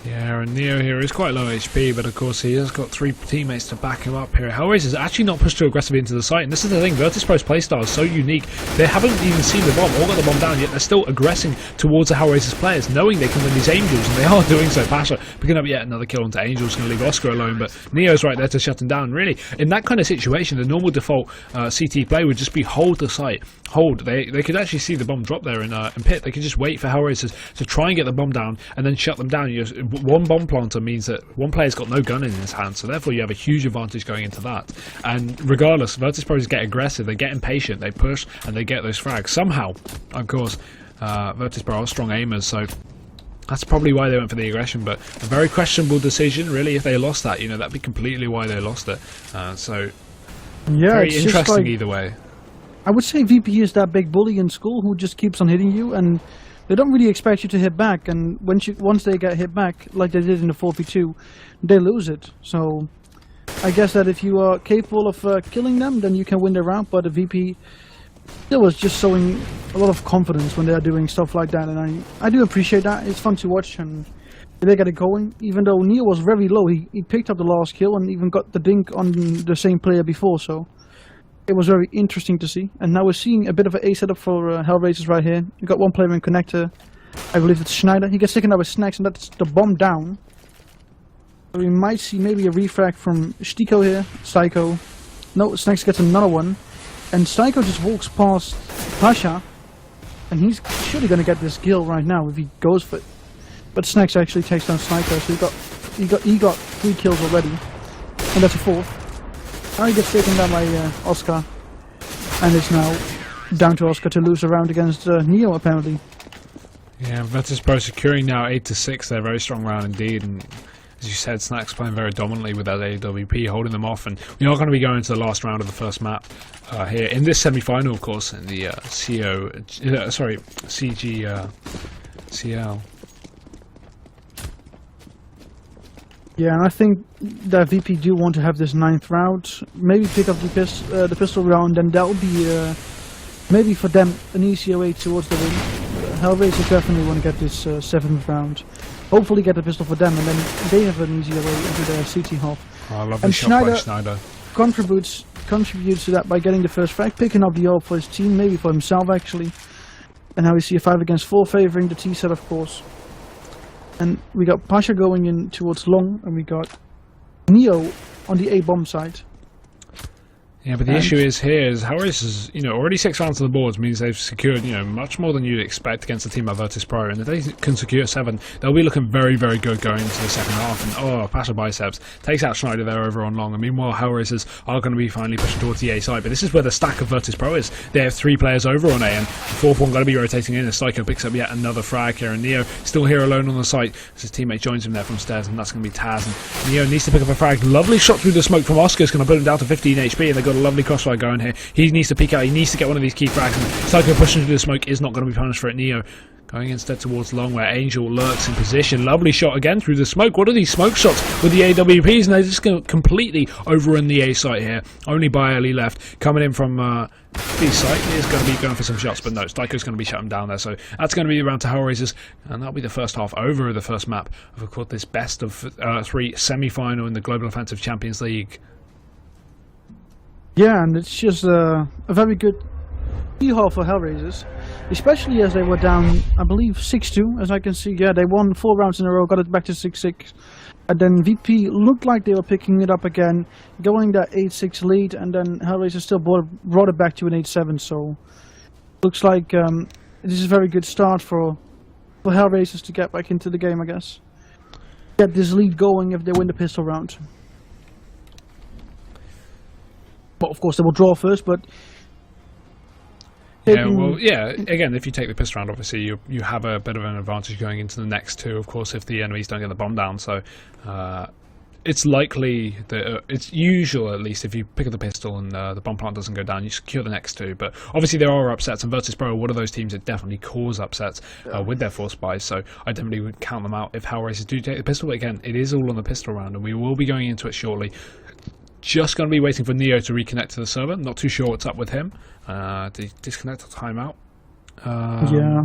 Yeah, and Neo here is quite low HP, but of course he has got 3 teammates to back him up here. HellRaisers actually not pushed too aggressively into the site, and this is the thing, Virtus.pro's playstyle is so unique. They haven't even seen the bomb or got the bomb down yet. They're still aggressing towards the HellRaisers players, knowing they can win these Angels, and they are doing so. Pasha picking up yet another kill onto Angels, going to leave Oscar alone, but Neo's right there to shut him down. Really, in that kind of situation, the normal default CT play would just be hold the site. Hold. They could actually see the bomb drop there in pit. They could just wait for HellRaisers to try and get the bomb down and then shut them down. One bomb planter means that one player's got no gun in his hand, so therefore you have a huge advantage going into that. And regardless, Virtus.pros get aggressive, they get impatient, they push, and they get those frags. Somehow, of course, Virtus.pro are strong aimers, so that's probably why they went for the aggression, but a very questionable decision, really. If they lost that, that'd be completely why they lost it. So, yeah, very interesting either way. I would say VP is that big bully in school who just keeps on hitting you, and they don't really expect you to hit back, and once they get hit back, like they did in the 4v2, they lose it. So I guess that if you are capable of killing them, then you can win the round, but the VP still was just showing a lot of confidence when they are doing stuff like that, and I do appreciate that. It's fun to watch, and they get it going. Even though Neo was very low, he picked up the last kill and even got the dink on the same player before, so it was very interesting to see. And now we're seeing a bit of an A setup for HellRaisers right here. You got one player in connector. I believe it's Schneider. He gets taken out with Snacks, and that's the bomb down. So we might see maybe a refrag from Stiko here. Psycho. No, Snacks gets another one. And Psycho just walks past Pasha. And he's surely going to get this kill right now if he goes for it. But Snacks actually takes down Psycho, so he got 3 kills already. And that's a 4th. Now he gets taken down by Oscar, and it's now down to Oscar to lose a round against Neo, apparently. Yeah, Virtus.pro securing now 8-6. They're a very strong round indeed, and as you said, Snacks playing very dominantly with that AWP, holding them off, and we are going to be going to the last round of the first map here in this semi-final, of course, in the CL. Yeah, and I think that VP do want to have this 9th round. Maybe pick up the pistol round, and that will be maybe for them an easier way towards the win. HellRaisers definitely want to get this 7th round. Hopefully get the pistol for them, and then they have an easier way into their CT half. Oh, lovely shot by Schneider. Contributes to that by getting the first frag, picking up the AWP for his team, maybe for himself actually. And now we see a 5 against 4 favoring the T set, of course. And we got Pasha going in towards long, and we got Neo on the A bomb side. Yeah, but the issue is here is HellRaisers, already 6 rounds on the boards means they've secured, much more than you'd expect against a team like Virtus.pro. And if they can secure 7, they'll be looking very, very good going into the second half. And Pasha biceps takes out Schneider there over on long. And meanwhile, HellRaisers are going to be finally pushing towards the A side. But this is where the stack of Virtus.pro is. They have 3 players over on A, and the 4th one going to be rotating in as Psycho picks up yet another frag here. And Neo still here alone on the site as his teammate joins him there from stairs, and that's going to be Taz. And Neo needs to pick up a frag. Lovely shot through the smoke from Oscar. It's going to put him down to 15 HP, and they've got a lovely crossfire going here. He needs to peek out, he needs to get one of these key frags, and Psycho pushing through the smoke is not going to be punished for it. Neo going instead towards long, where Angel lurks in position. Lovely shot again through the smoke. What are these smoke shots with the AWPs? And they're just going to completely overrun the A site here. Only Bailey left. Coming in from B site is going to be going for some shots, but no, Psycho's going to be shutting down there. So that's going to be around to HellRaisers, and that'll be the first half over the first map of course this best of 3 semi-final in the Global Offensive Champions League. Yeah, and it's just a very good half for HellRaisers, especially as they were down, I believe, 6-2, as I can see. Yeah, they won 4 rounds in a row, got it back to 6-6. And then VP looked like they were picking it up again, going that 8-6 lead, and then HellRaisers still brought it back to an 8-7. So, looks like this is a very good start for HellRaisers to get back into the game, I guess. Get this lead going if they win the pistol round. But of course they will draw first, but yeah, well, yeah, again, if you take the pistol round, obviously you have a bit of an advantage going into the next 2, of course, if the enemies don't get the bomb down. So it's likely that it's usual, at least, if you pick up the pistol and the bomb plant doesn't go down, you secure the next 2. But obviously there are upsets, and Virtus.pro are one of those teams that definitely cause upsets with their force buys. So I definitely would count them out if HellRaisers do take the pistol. But again, it is all on the pistol round, and we will be going into it shortly. Just going to be waiting for Neo to reconnect to the server. Not too sure what's up with him. Did he disconnect or timeout? Yeah.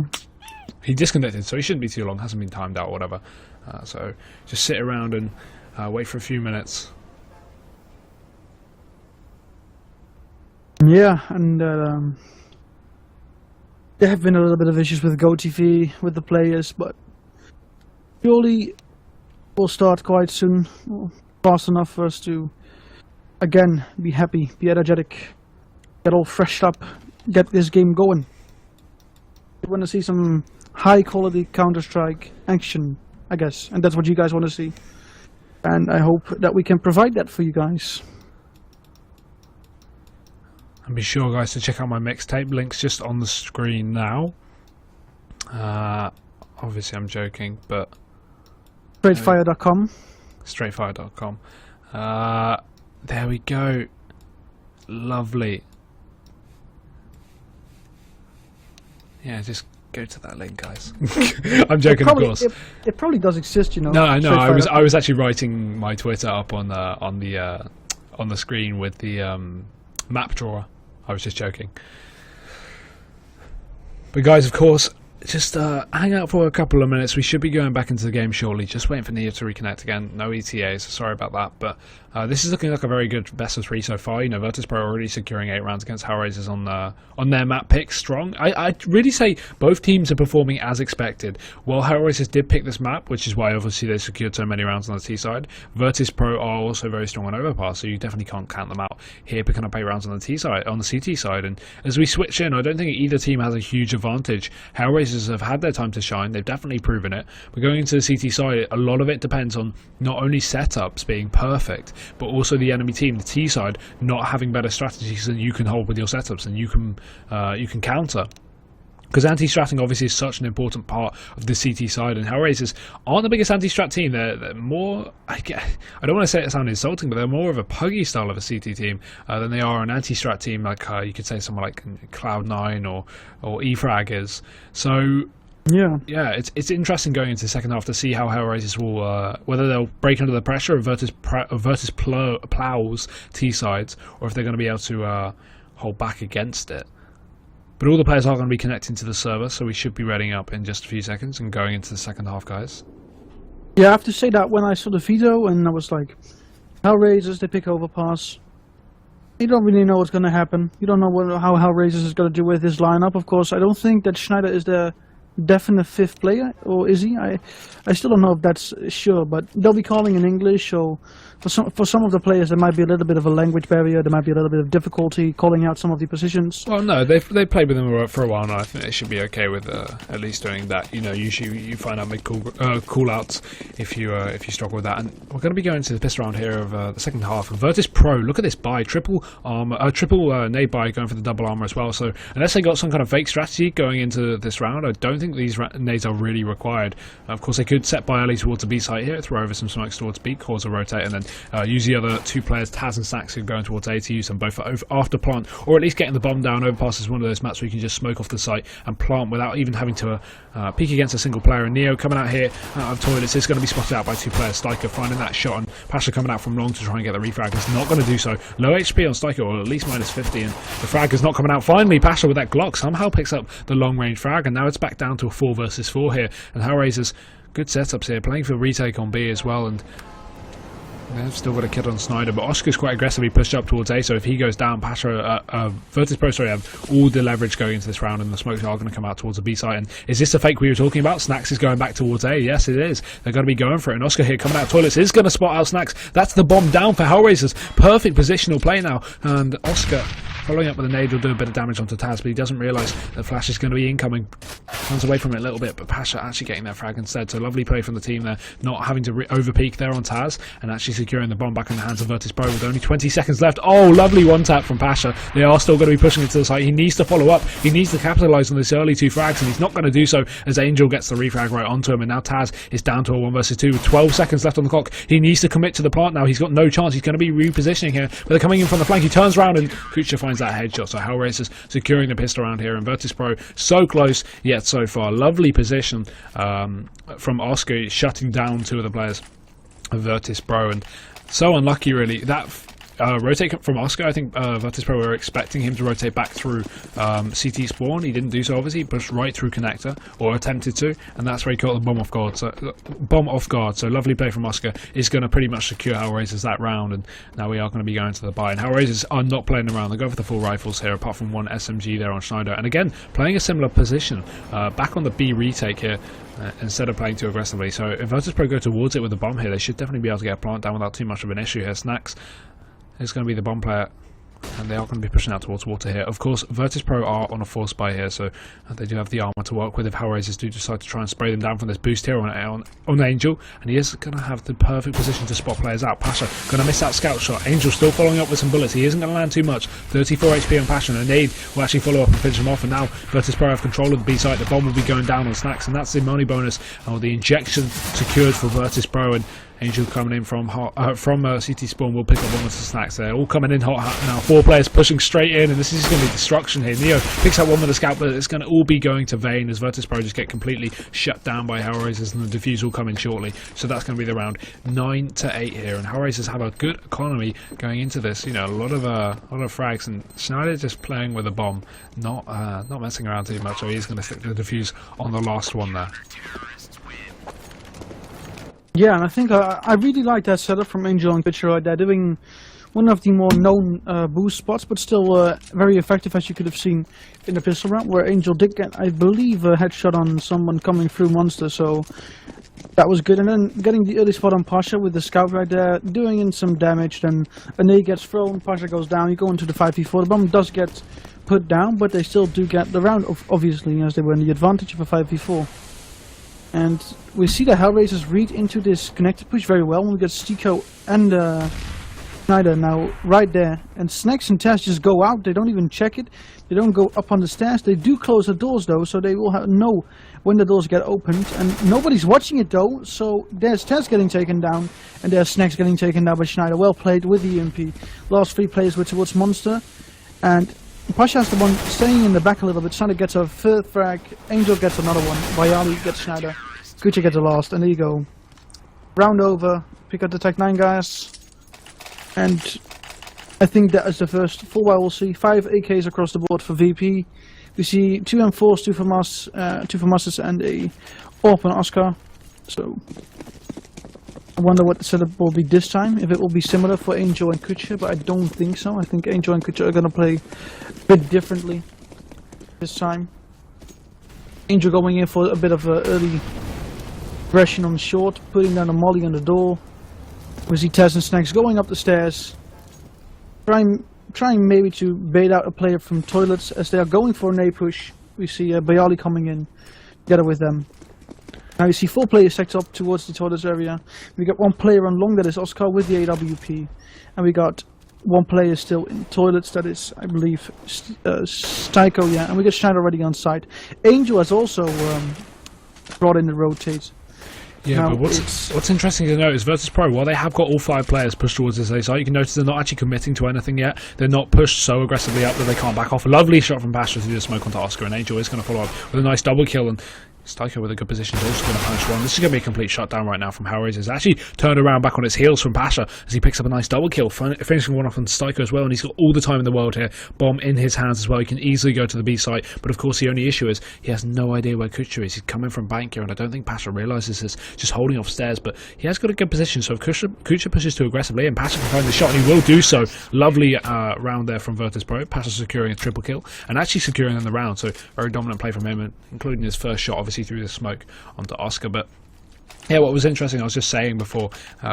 he disconnected, so he shouldn't be too long. Hasn't been timed out or whatever. So just sit around and wait for a few minutes. Yeah, and there have been a little bit of issues with GoTV, with the players, but surely we'll start quite soon, fast enough for us to, again, be happy, be energetic, get all freshed up, get this game going. We want to see some high-quality Counter-Strike action, I guess, and that's what you guys want to see. And I hope that we can provide that for you guys. And be sure, guys, to check out my mixtape. Links just on the screen now. Obviously, I'm joking, but... Straightfire.com. Straightfire.com. There we go. Lovely. Yeah, just go to that link, guys. I'm joking, of course. It probably does exist, you know. No, I was actually writing my Twitter up on the screen with the map drawer. I was just joking. But guys, of course, just hang out for a couple of minutes. We should be going back into the game shortly. Just waiting for Neo to reconnect again. No ETAs, sorry about that. But this is looking like a very good best of 3 so far. You know, Virtus.pro already securing 8 rounds against HellRaisers on their map pick. Strong. I'd really say both teams are performing as expected. Well, HellRaisers did pick this map, which is why obviously they secured so many rounds on the T side. Virtus.pro are also very strong on overpass, so you definitely can't count them out here, picking up 8 rounds on the T side, on the CT side. And as we switch in, I don't think either team has a huge advantage. HellRaisers have had their time to shine. They've definitely proven it. But going into the CT side, a lot of it depends on not only setups being perfect, but also the enemy team, the T side, not having better strategies than you can hold with your setups and you can counter. Because anti-stratting obviously is such an important part of the CT side, and HellRaisers aren't the biggest anti-strat team. They're more, I don't want to say it sounds insulting, but they're more of a puggy style of a CT team than they are an anti-strat team like you could say someone like Cloud9 or EFrag is. So yeah, it's interesting going into the second half to see how HellRaisers will, whether they'll break under the pressure of Virtus plows T sides, or if they're going to be able to hold back against it. But all the players are going to be connecting to the server, so we should be readying up in just a few seconds and going into the second half, guys. Yeah, I have to say that when I saw the video and I was like, HellRaisers, they pick overpass. You don't really know what's going to happen. You don't know how HellRaisers is going to do with this lineup. Of course, I don't think that Schneider is the definite 5th player, or is he? I still don't know if that's sure, but they'll be calling in English, so for some of the players there might be a little bit of a language barrier, there might be a little bit of difficulty calling out some of the positions. Well, no, they've played with them for a while now. I think they should be okay with at least doing that. You know, usually you find out mid call outs if you struggle with that. And we're going to be going to the piss round here of the second half. Virtus.pro, look at this buy, triple nade buy, going for the double armor as well. So unless they got some kind of fake strategy going into this round, I don't think these nades are really required. Of course, they could set by early towards the B site here, throw over some smokes towards B, cause a rotate, and then use the other 2 players, Taz and Snacks, who are going towards A, to use them both for after plant, or at least getting the bomb down. Overpass is one of those maps where you can just smoke off the site and plant without even having to peek against a single player. And Neo coming out here out of toilets is going to be spotted out by 2 players. Stryker finding that shot, and Pasha coming out from long to try and get the refrag. He's not going to do so. Low HP on Stryker, or at least minus 50, and the frag is not coming out. Finally, Pasha with that Glock somehow picks up the long range frag, and now it's back down to a 4 versus 4 here. And HellRaisers, good setups here, playing for retake on B as well, and they've still got a kid on Snyder, but Oscar's quite aggressively pushed up towards A, so if he goes down, Virtus.pro have all the leverage going into this round, and the smokes are going to come out towards the B site. And is this the fake we were talking about? Snacks is going back towards A. Yes, it is. They're going to be going for it, and Oscar here coming out of toilets is going to spot out Snacks. That's the bomb down for HellRaisers. Perfect positional play now, and Oscar following up with a nade will do a bit of damage onto Taz, but he doesn't realise that Flash is going to be incoming. Runs away from it a little bit, but Pasha actually getting that frag instead. So lovely play from the team there, not having to over-peak there on Taz, and actually securing the bomb back in the hands of Virtus.pro with only 20 seconds left. Oh, lovely one-tap from Pasha. They are still going to be pushing it to the site. He needs to follow up. He needs to capitalise on this early 2 frags, and he's not going to do so as Angel gets the refrag right onto him, and now Taz is down to a 1 versus 2 with 12 seconds left on the clock. He needs to commit to the plant now. He's got no chance. He's going to be repositioning here, but they're coming in from the flank. He turns around, and Future finds that headshot. So HellRaisers securing the pistol around here, and Virtus.pro so close yet so far. Lovely position from Oscar, shutting down 2 of the players of Virtus.pro, and so unlucky really. That rotate from Oscar. I think Virtus.pro were expecting him to rotate back through CT spawn. He didn't do so, obviously. He pushed right through connector, or attempted to, and that's where he caught the bomb off guard. So lovely play from Oscar is going to pretty much secure HellRaisers that round, and now we are going to be going to the buy. And HellRaisers are not playing around. They're going for the full rifles here, apart from one SMG there on Schneider. And again, playing a similar position, back on the B retake here, instead of playing too aggressively. So if Virtus.pro go towards it with the bomb here, they should definitely be able to get a plant down without too much of an issue here. Snacks is going to be the bomb player, and they are going to be pushing out towards water here. Of course, Virtus.pro are on a force buy here, so they do have the armor to work with if HellRaisers do decide to try and spray them down from this boost here on Angel, and he is going to have the perfect position to spot players out. Pasha going to miss that scout shot. Angel still following up with some bullets. He isn't going to land too much. 34 HP on Pasha, and a nade will actually follow up and finish him off, and now Virtus.pro have control of the B site. The bomb will be going down on Snacks, and that's the money bonus, or the injection secured for Virtus.pro. And Angel coming in from CT spawn will pick up one with the Snacks there. All coming in hot now. 4 players pushing straight in, and this is going to be destruction here. Neo picks up one with the scout, but it's going to all be going to Vayne as Virtus.pro just get completely shut down by HellRaisers, and the defuse will come in shortly. So that's going to be the round 9-8 here, and HellRaisers have a good economy going into this. You know, a lot of frags, and Schneider just playing with a bomb, not messing around too much. So he's going to stick the defuse on the last one there. Yeah, and I think I really like that setup from Angel and Pitcher right there, doing one of the more known boost spots, but still very effective, as you could have seen in the pistol round, where Angel did get, I believe, a headshot on someone coming through Monster, so that was good. And then getting the early spot on Pasha with the scout right there, doing in some damage, then a nade gets thrown, Pasha goes down, you go into the 5v4, the bomb does get put down, but they still do get the round, obviously, as they were in the advantage of a 5v4. And we see the HellRaisers read into this connected push very well when we get Stico and Schneider now right there. And Snacks and Taz just go out, they don't even check it, they don't go up on the stairs. They do close the doors though, so they will know when the doors get opened. And nobody's watching it though, so there's Taz getting taken down, and there's Snacks getting taken down by Schneider. Well played with the EMP. Last 3 players were towards Monster, and Pasha's the one staying in the back a little bit. Schneider gets a 3rd frag, Angel gets another one, Bayali gets Schneider, Kucha gets a last, and there you go. Round over, pick up the Tech 9 guys, and I think that is the first full buy we'll see. 5 AKs across the board for VP. We see 2 M4s, 2 from us, 2 from us, and a AWP and Oscar. So I wonder what the setup will be this time, if it will be similar for Angel and Kucha, but I don't think so. I think Angel and Kucha are going to play a bit differently this time. Angel going in for a bit of early aggression on short, putting down a molly on the door. We see Taz and Snacks going up the stairs, trying maybe to bait out a player from toilets as they are going for an A push. We see Bayali coming in together with them. Now you see 4 players stacked up towards the toilets area. We got 1 player on long, that is Oscar with the AWP, and we got 1 player still in toilets, that is, I believe, Styko, yeah, and we got Schneider already on site. Angel has also brought in the rotate. Yeah, now, but what's interesting to note is Virtus.pro, while they have got all 5 players pushed towards this A site, you can notice they're not actually committing to anything yet. They're not pushed so aggressively up that they can't back off. A lovely shot from Pasha through the smoke onto Oscar, and Angel is going to follow up with a nice double kill, and Styko with a good position is also going to punish one. This is going to be a complete shutdown right now from HellRaisers. Actually turned around back on its heels from Pasha as he picks up a nice double kill, finishing one off on Styko as well, and he's got all the time in the world here. Bomb in his hands as well. He can easily go to the B site, but of course the only issue is he has no idea where Kucha is. He's coming from bank here, and I don't think Pasha realises this, just holding off stairs, but he has got a good position, so if Kucha pushes too aggressively and Pasha can find the shot, and he will do so. Lovely round there from Virtus.pro. Pasha securing a triple kill, and actually securing in the round, so very dominant play from him, including his first shot obviously through the smoke onto Oscar. But yeah, what was interesting, I was just saying before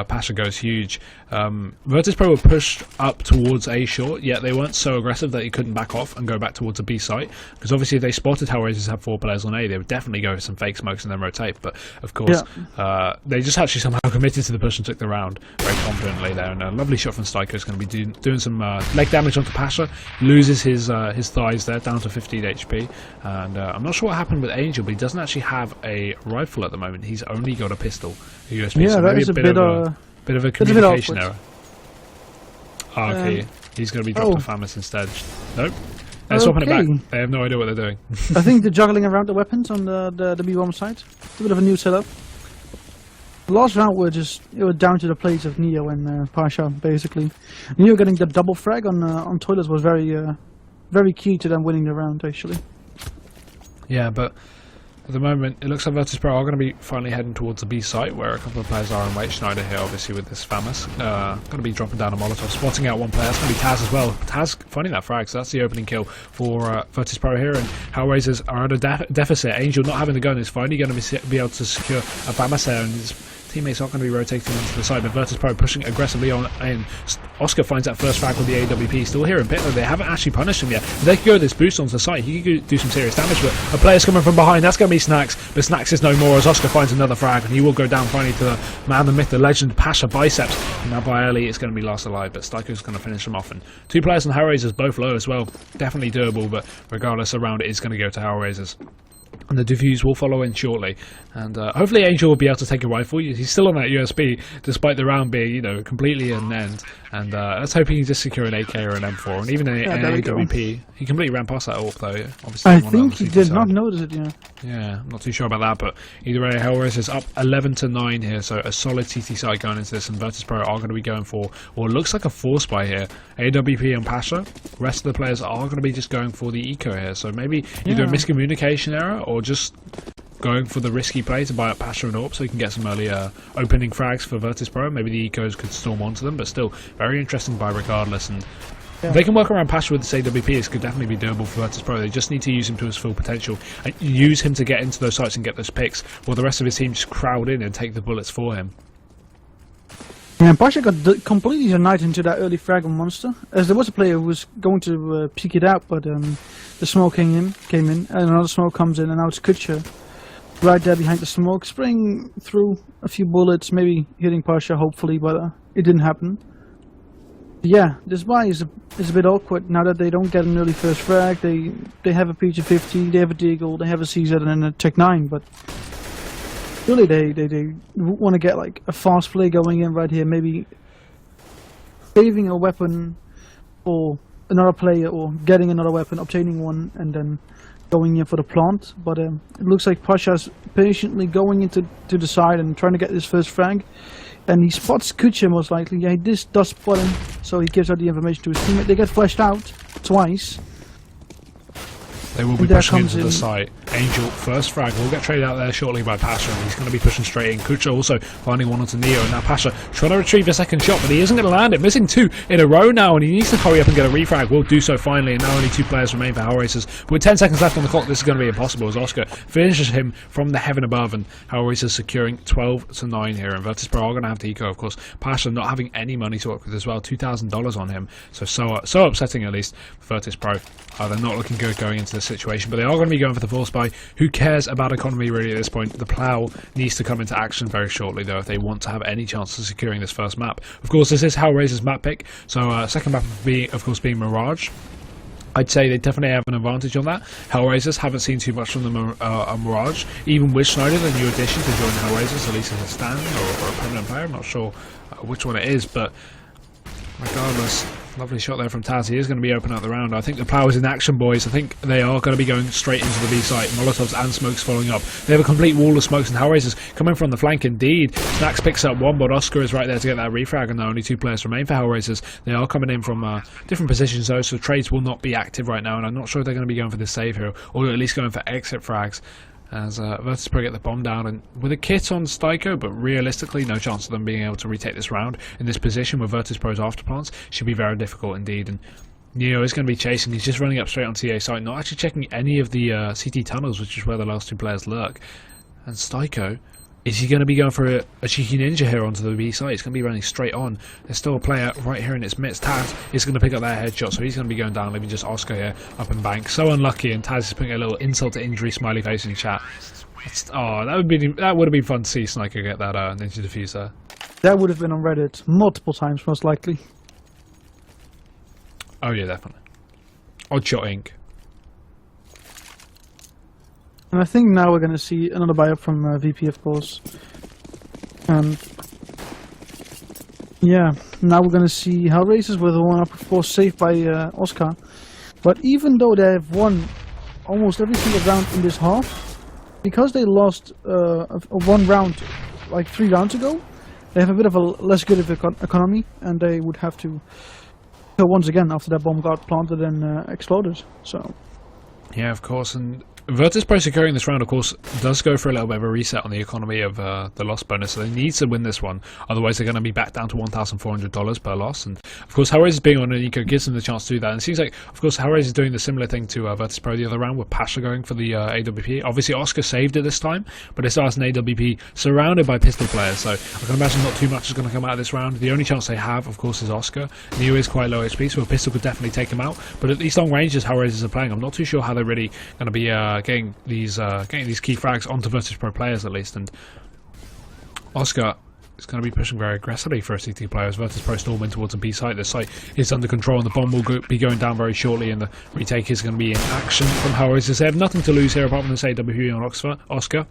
Pasha goes huge, Virtus.pro were pushed up towards A short, yet they weren't so aggressive that he couldn't back off and go back towards a B site, because obviously if they spotted HellRaisers had 4 players on A, they would definitely go for some fake smokes and then rotate, but of course they just actually somehow committed to the push and took the round very confidently there, and a lovely shot from Styko is going to be doing some leg damage onto Pasha, loses his thighs there, down to 15 HP, and I'm not sure what happened with Angel, but he doesn't actually have a rifle at the moment, he's only got a pistol, a USB, yeah, so that maybe is a bit of a communication error. Oh, okay, he's going to be dropped to Famis instead. Nope. They're swapping it back. They have no idea what they're doing. I think they're juggling around the weapons on the B-bomb side. It's a bit of a new setup. The last round it was down to the plays of Neo and Pasha basically. Neo getting the double frag on Toilets was very key to them winning the round actually. Yeah, but at the moment, it looks like Virtus.pro are going to be finally heading towards the B site, where a couple of players are on Wait Schneider here, obviously with this Famous. Going to be dropping down a Molotov, spotting out one player. It's going to be Taz as well. Taz finding that frag, so that's the opening kill for Virtus.pro here. And HellRaisers are at a deficit. Angel not having the gun is finally going to be able to secure a Famous there, and his teammates are going to be rotating into the side, but Virtus.pro pushing aggressively on in. Oscar finds that first frag with the AWP, still here in pit, though they haven't actually punished him yet. If they could go this boost onto the site, he could do some serious damage, but a player's coming from behind, that's going to be Snacks, but Snacks is no more as Oscar finds another frag, and he will go down finally to the man, the myth, the legend, Pasha Biceps, and now by early it's going to be last alive, but Styko's going to finish him off, and two players on HellRaisers, both low as well, definitely doable, but regardless, a round is going to go to HellRaisers. And the defuse will follow in shortly, and hopefully Angel will be able to take a rifle. He's still on that USB, despite the round being, you know, completely an end. And let's hope he can just secure an AK or an M4, and even an AWP. He completely ran past that AWP though. Obviously, I think he did not notice it. Yeah. Yeah, I'm not too sure about that, but either way, HellRaisers is up 11-9 here, so a solid TT side going into this, and Virtus.pro are going to be going for what looks like a 4-spy here. AWP and Pasha. Rest of the players are going to be just going for the eco here, so maybe either a miscommunication error or just going for the risky play to buy up Pasha and AWP so he can get some early opening frags for Virtus.pro. Maybe the ecos could storm onto them, but still very interesting buy regardless. And if they can work around Pasha with this AWP, this could definitely be doable for Virtus.pro. They just need to use him to his full potential and use him to get into those sites and get those picks, while the rest of his team just crowd in and take the bullets for him. Yeah, Pasha got completely denied into that early frag on Monster, as there was a player who was going to peek it out, but the smoke came in, and another smoke comes in, and now it's Kutcher right there behind the smoke, spraying through a few bullets, maybe hitting Pasha, hopefully, but it didn't happen. Yeah, this buy is a bit awkward now that they don't get an early first frag. They have a PG-50, they have a Deagle, they have a CZ and a Tech 9, but really they want to get like a fast play going in right here, maybe saving a weapon for another player or getting another weapon, obtaining one, and then going in for the plant. But it looks like Pasha's patiently going into the side and trying to get his first frag. And he spots Kutcher most likely. Yeah, this does spot him, so he gives out the information to his teammate. They get flashed out twice. They will be pushing into the site. Angel, first frag, will get traded out there shortly by Pasha, and he's going to be pushing straight in. Kutcher also finding one onto Neo, and now Pasha trying to retrieve a second shot, but he isn't going to land it. Missing two in a row now, and he needs to hurry up and get a refrag. Will do so finally, and now only two players remain for HellRaisers. But with 10 seconds left on the clock, this is going to be impossible, as Oscar finishes him from the heaven above, and HellRaisers securing 12-9 here. And Virtus.pro are going to have to eco, of course. Pasha not having any money to work with as well, $2,000 on him, so upsetting at least. Virtus.pro, they're not looking good going into this situation, but they are going to be going for the full spy. Who cares about economy really at this point? The plow needs to come into action very shortly though if they want to have any chance of securing this first map. Of course, this is HellRaisers map pick, so second map being Mirage. I'd say they definitely have an advantage on that. HellRaisers haven't seen too much from the Mirage, even with Schneider, the new addition to join HellRaisers, at least as a stand or a permanent player. I'm not sure which one it is, but regardless, lovely shot there from Taz. He is going to be opening up the round. I think the plow is in action, boys. I think they are going to be going straight into the B site. Molotovs and smokes following up. They have a complete wall of smokes, and HellRaisers coming from the flank indeed. Snacks picks up one, but Oscar is right there to get that refrag, and now only two players remain for HellRaisers. They are coming in from different positions though, so trades will not be active right now, and I'm not sure if they're going to be going for this save here, or at least going for exit frags. As Virtus.pro get the bomb down, and with a kit on Styko, but realistically no chance of them being able to retake this round in this position with Virtus.pro's afterplants should be very difficult indeed. And Neo is going to be chasing. He's just running up straight on TA site, not actually checking any of the CT tunnels, which is where the last two players lurk. And Styko, is he going to be going for a cheeky ninja here onto the B side? He's going to be running straight on. There's still a player right here in its midst. Taz is going to pick up that headshot, so he's going to be going down, leaving just Oscar here up in bank. So unlucky, and Taz is putting a little insult to injury smiley face in chat. That would have been fun to see Sniker get that ninja diffuser. That would have been on Reddit multiple times, most likely. Oh yeah, definitely. Oddshot Inc. And I think now we're going to see another buy up from VP, of course. And yeah, now we're going to see HellRaisers with a 1-up, of course, saved by Oscar. But even though they have won almost every single round in this half, because they lost one round like 3 rounds ago. They have a bit of a less good of economy, and they would have to kill once again after that bomb got planted and exploded. So yeah, of course, and Virtus.pro securing this round, of course, does go for a little bit of a reset on the economy of the loss bonus, so they need to win this one, otherwise they're going to be back down to $1,400 per loss, and of course HellRaisers being on an eco gives them the chance to do that, and it seems like, of course, HellRaisers doing the similar thing to Virtus.pro the other round, with Pasha going for the AWP. Obviously Oscar saved it this time, but it's us an AWP surrounded by pistol players, so I can imagine not too much is going to come out of this round. The only chance they have, of course, is Oscar. Neo is quite low HP, so a pistol could definitely take him out, but at these long ranges HellRaisers are playing, I'm not too sure how they're really going to be getting these key frags onto Virtus.pro players at least, and Oscar is going to be pushing very aggressively for a CT player as Virtus.pro storming towards a B site. The site is under control and the bomb will be going down very shortly, and the retake is going to be in action from HellRaisers. They have nothing to lose here apart from this AWP on Oscar,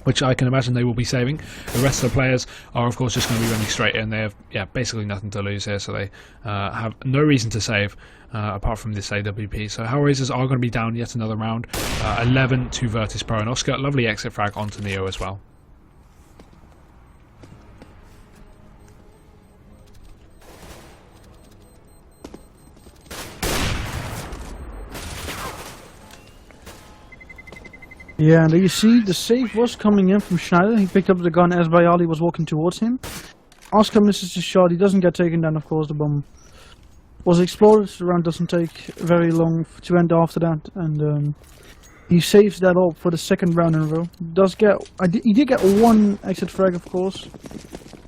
which I can imagine they will be saving. The rest of the players are of course just going to be running straight in. They have basically nothing to lose here, so they have no reason to save apart from this AWP. So HellRaisers are going to be down yet another round, 11 to Virtus.pro, and Oscar, lovely exit frag onto Neo as well. yeah, and you see the save was coming in from Schneider. He picked up the gun as Bayali was walking towards him. Oscar misses the shot. He doesn't get taken down, of course. The bomb was exploded. The round doesn't take very long to end after that, and he saves that up for the second round in a row. He did get one exit frag, of course,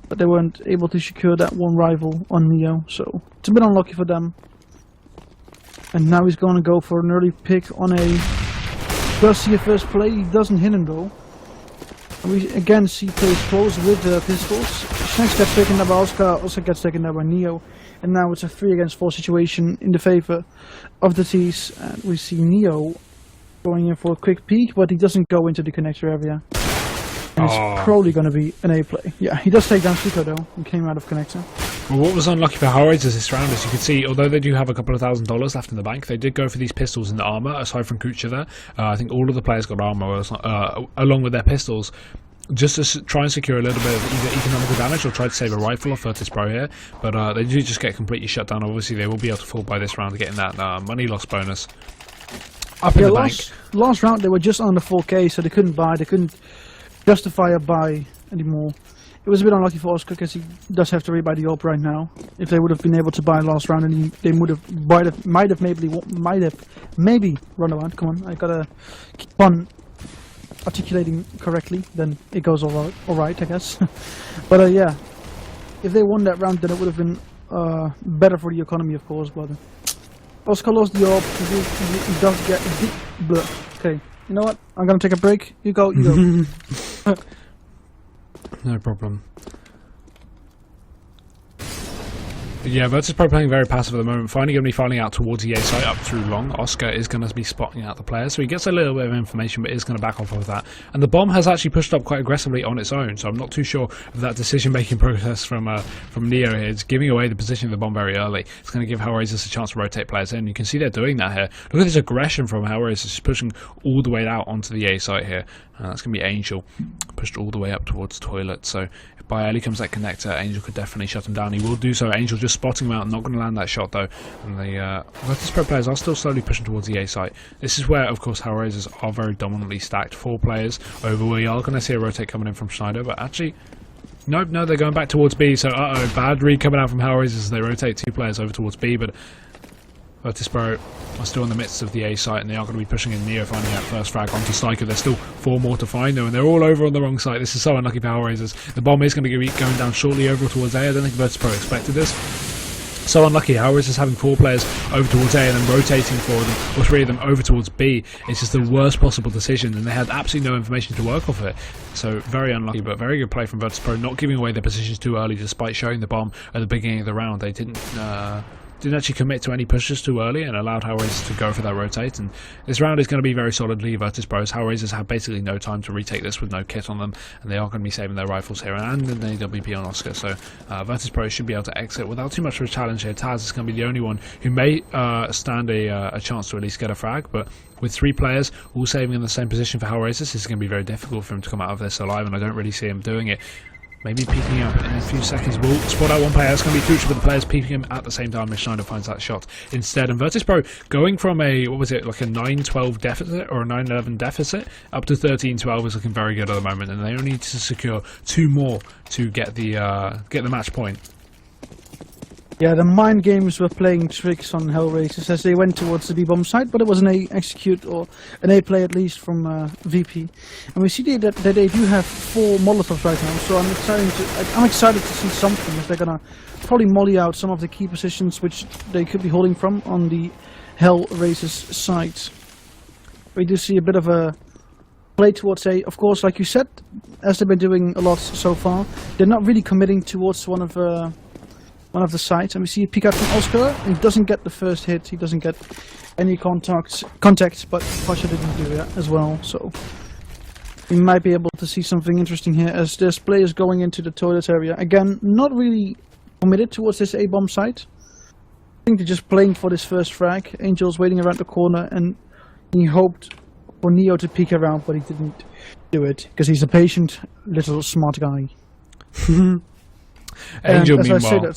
but they weren't able to secure that one rival on Neo, so it's a bit unlucky for them. And now he's going to go for an early pick on a... does see a first play, he doesn't hit him though. And we again see plays close with pistols. Shanks gets taken down by Oscar, also gets taken down by Neo. And now it's a 3 against 4 situation in the favor of the T's. And we see Neo going in for a quick peek, but he doesn't go into the connector area. And it's probably going to be an A play. Yeah, he does take down Chico though, and came out of connector. Well, what was unlucky for HellRaisers this round, as you can see, although they do have a couple of $1,000 left in the bank, they did go for these pistols and the armour, aside from Kucha there. I think all of the players got armour along with their pistols, just to try and secure a little bit of either economical damage or try to save a rifle off Virtus.pro here. But they do just get completely shut down. Obviously, they will be able to fall by this round, getting that money loss bonus up in the bank. Last round, they were just under 4K, so they couldn't buy, they couldn't justify a buy anymore. It was a bit unlucky for Oscar because he does have to rebuy the AWP right now. If they would have been able to buy last round, and they might have maybe run around. Come on, I gotta keep on articulating correctly. Then it goes all right, I guess. But yeah, if they won that round, then it would have been better for the economy, of course. But Oscar lost the AWP. He does get a big blur. Okay, you know what? I'm gonna take a break. You go. You go. No problem. But yeah, Virtus.pro playing very passive at the moment. Finally going to be filing out towards the A site up through long. Oscar is going to be spotting out the players, so he gets a little bit of information, but is going to back off of that. And the bomb has actually pushed up quite aggressively on its own, so I'm not too sure of that decision-making process from Neo here. It's giving away the position of the bomb very early. It's going to give HellRaisers a chance to rotate players in. You can see they're doing that here. Look at this aggression from HellRaisers, just pushing all the way out onto the A site here. That's going to be Angel, pushed all the way up towards toilet. So if by early comes that connector, Angel could definitely shut him down. He will do so. Angel just spotting him out, not going to land that shot though. And the Virtus.pro players are still slowly pushing towards the A site. This is where, of course, HellRaisers are very dominantly stacked. 4 players over. We are going to see a rotate coming in from Schneider, but actually, nope, no, they're going back towards B. So, bad read coming out from HellRaisers as they rotate 2 players over towards B, but Virtus.pro are still in the midst of the A site, and they are going to be pushing in Neo, finding that first frag onto Striker. There's still 4 more to find though, and they're all over on the wrong side. This is so unlucky for HellRaisers. The bomb is going to be going down shortly over towards A. I don't think Virtus.pro expected this. So unlucky. HellRaisers having 4 players over towards A and then rotating for them, or 3 of them over towards B. It's just the worst possible decision, and they had absolutely no information to work off of it. So very unlucky, but very good play from Virtus.pro, not giving away their positions too early, despite showing the bomb at the beginning of the round. They didn't didn't actually commit to any pushes too early and allowed HellRaisers to go for that rotate. And this round is going to be very solidly Virtus.pro's. HellRaisers have basically no time to retake this with no kit on them, and they are going to be saving their rifles here and an AWP on Oscar. So Virtus.pro should be able to exit without too much of a challenge here. Taz is going to be the only one who may stand a chance to at least get a frag, but with 3 players all saving in the same position for HellRaisers, this is going to be very difficult for him to come out of this alive, and I don't really see him doing it. Maybe peeking up in a few seconds. We'll spot out one player. It's going to be crucial for the players peeking him at the same time as Schneider finds that shot instead. And Virtus.pro going from a, what was it, like a 9-12 deficit or a 9-11 deficit up to 13-12 is looking very good at the moment, and they only need to secure 2 more to get the match point. Yeah, the mind games were playing tricks on HellRaisers as they went towards the B-bomb site, but it was an A execute, or an A play at least, from VP. And we see that they do have 4 Molotovs right now, so I'm excited to see something, as they're gonna probably molly out some of the key positions which they could be holding from on the HellRaisers side. We do see a bit of a play towards A. Of course, like you said, as they've been doing a lot so far, they're not really committing towards one of the sides, and we see a peek out from Oscar. He doesn't get the first hit, he doesn't get any contact, but Pasha didn't do that as well, so we might be able to see something interesting here as there's players going into the toilet area. Again, not really committed towards this A-bomb site. I think they're just playing for this first frag. Angel's waiting around the corner, and he hoped for Neo to peek around, but he didn't do it, because he's a patient little smart guy. Angel, meanwhile,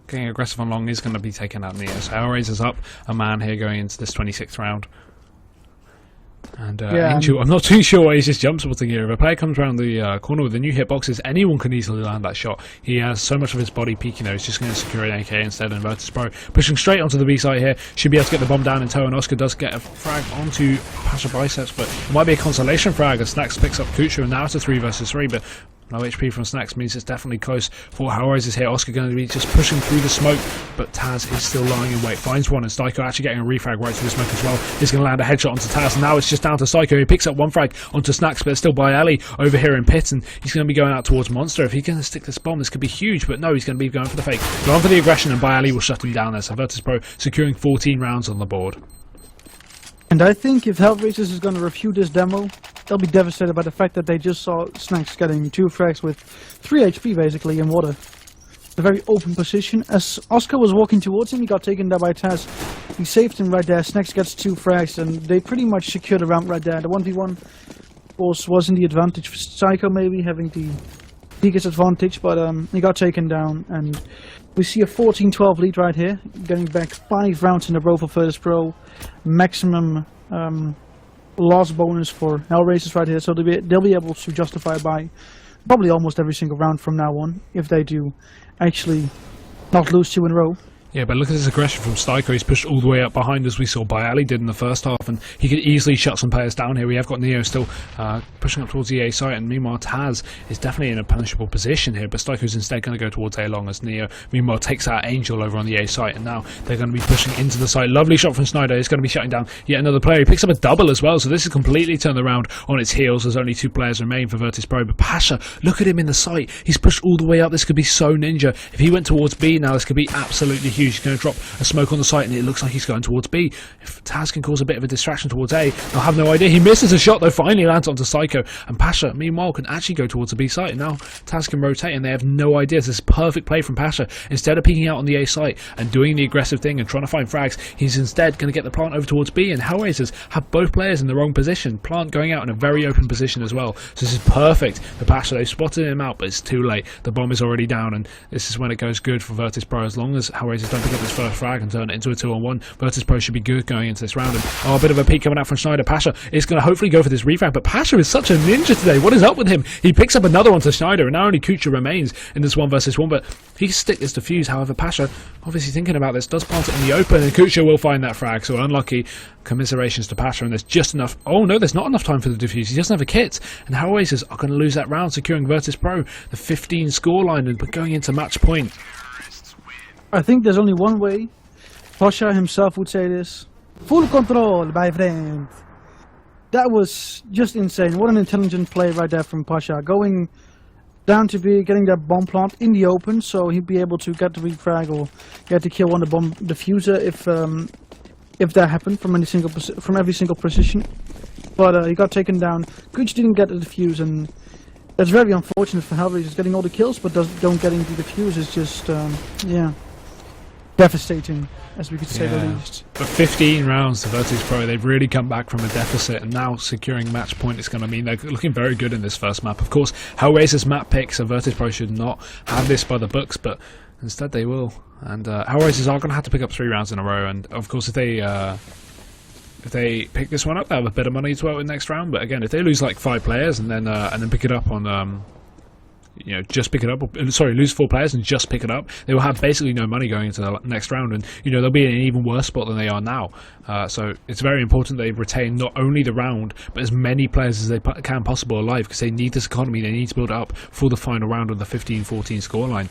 getting aggressive on long is going to be taken out Neo. So HellRaisers up a man here going into this 26th round. And Angel, I'm not too sure why he's just jump spotting here. If a player comes around the corner with the new hitboxes, anyone can easily land that shot. He has so much of his body peeking though, he's just going to secure an AK instead. And Virtus.pro pushing straight onto the B site here, should be able to get the bomb down in tow, and Oscar does get a frag onto Pasha Biceps, but it might be a consolation frag as Snacks picks up Kucha, and now it's a 3 versus 3, but no HP from Snacks means it's definitely close for HellRaisers here. Oscar going to be just pushing through the smoke, but Taz is still lying in wait. Finds one, and Styko actually getting a refrag right through the smoke as well. He's going to land a headshot onto Taz, and now it's just down to Styko. He picks up 1 frag onto Snacks, but it's still by Ellie over here in pit, and he's going to be going out towards Monster. If he's going to stick this bomb, this could be huge, but no, he's going to be going for the fake. Going for the aggression, and by Ellie will shut him down there. So Virtus.pro securing 14 rounds on the board. And I think if HellRaisers is going to refute this demo, they'll be devastated by the fact that they just saw Snacks getting 2 frags with 3 HP basically in water. A very open position. As Oscar was walking towards him, he got taken down by Taz. He saved him right there. Snacks gets 2 frags, and they pretty much secured the round right there. The 1v1 was in the advantage for Psycho, maybe having the biggest advantage, but he got taken down, and we see a 14-12 lead right here, getting back 5 rounds in a row for Virtus.pro. Maximum loss bonus for HellRaisers right here, so they'll be able to justify by probably almost every single round from now on, if they do actually not lose 2 in a row. Yeah, but look at this aggression from Styko. He's pushed all the way up behind, as we saw Bayali did in the first half, and he could easily shut some players down here. We have got Neo still pushing up towards the A site, and meanwhile Taz is definitely in a punishable position here, but Styko's instead going to go towards A long as Neo meanwhile takes out Angel over on the A site, and now they're going to be pushing into the site. Lovely shot from Snyder. He's going to be shutting down yet another player. He picks up a double as well, so this is completely turned around on its heels. There's only 2 players remain for Virtus.pro, but Pasha, look at him in the site. He's pushed all the way up. This could be so ninja. If he went towards B now, this could be absolutely huge. He's going to drop a smoke on the site, and it looks like he's going towards B. If Taz can cause a bit of a distraction towards A, they'll have no idea. He misses a shot though, finally lands onto Psycho, and Pasha meanwhile can actually go towards the B site, and now Taz can rotate, and they have no idea. This is perfect play from Pasha. Instead of peeking out on the A site and doing the aggressive thing and trying to find frags, he's instead going to get the plant over towards B, and HellRaisers have both players in the wrong position. Plant going out in a very open position as well, so this is perfect for Pasha. They've spotted him out, but it's too late. The bomb is already down, and this is when it goes good for Virtus.pro. As long as HellRaisers don't pick up this first frag and turn it into a 2-on-1, Virtus.pro should be good going into this round. And a bit of a peek coming out from Schneider. Pasha is going to hopefully go for this refrag, but Pasha is such a ninja today. What is up with him? He picks up another one to Schneider, and now only Kucha remains in this 1 versus 1, but he can stick this defuse. However, Pasha, obviously thinking about this, does plant it in the open, and Kucha will find that frag, so unlucky. Commiserations to Pasha, and there's just enough. Oh no, there's not enough time for the defuse. He doesn't have a kit, and HellRaisers are going to lose that round, securing Virtus.pro the 15 scoreline, and going into match point. I think there's only one way. Pasha himself would say this. Full control, my friend. That was just insane. What an intelligent play right there from Pasha. Going down to be getting that bomb plant in the open, so he'd be able to get the refrag or get the kill on the bomb diffuser if that happened from every single position. But he got taken down. Kuch didn't get the defuse, and that's very unfortunate for HellRaisers. Getting all the kills, but don't getting the defuse is just yeah, devastating, as we could say the least. But 15 rounds to Virtus.pro, they've really come back from a deficit, and now securing match point is going to mean they're looking very good in this first map. Of course, HellRaisers map pick, so Virtus.pro should not have this by the books, but instead they will. And HellRaisers are going to have to pick up 3 rounds in a row, and of course if they pick this one up, they'll have a bit of money to work with next round. But again, if they lose like 5 players and then pick it up on just pick it up, sorry, lose 4 players and just pick it up, they will have basically no money going into the next round, and they'll be in an even worse spot than they are now. So it's very important they retain not only the round, but as many players as they can possible alive, because they need this economy, they need to build it up for the final round of the 15-14 scoreline.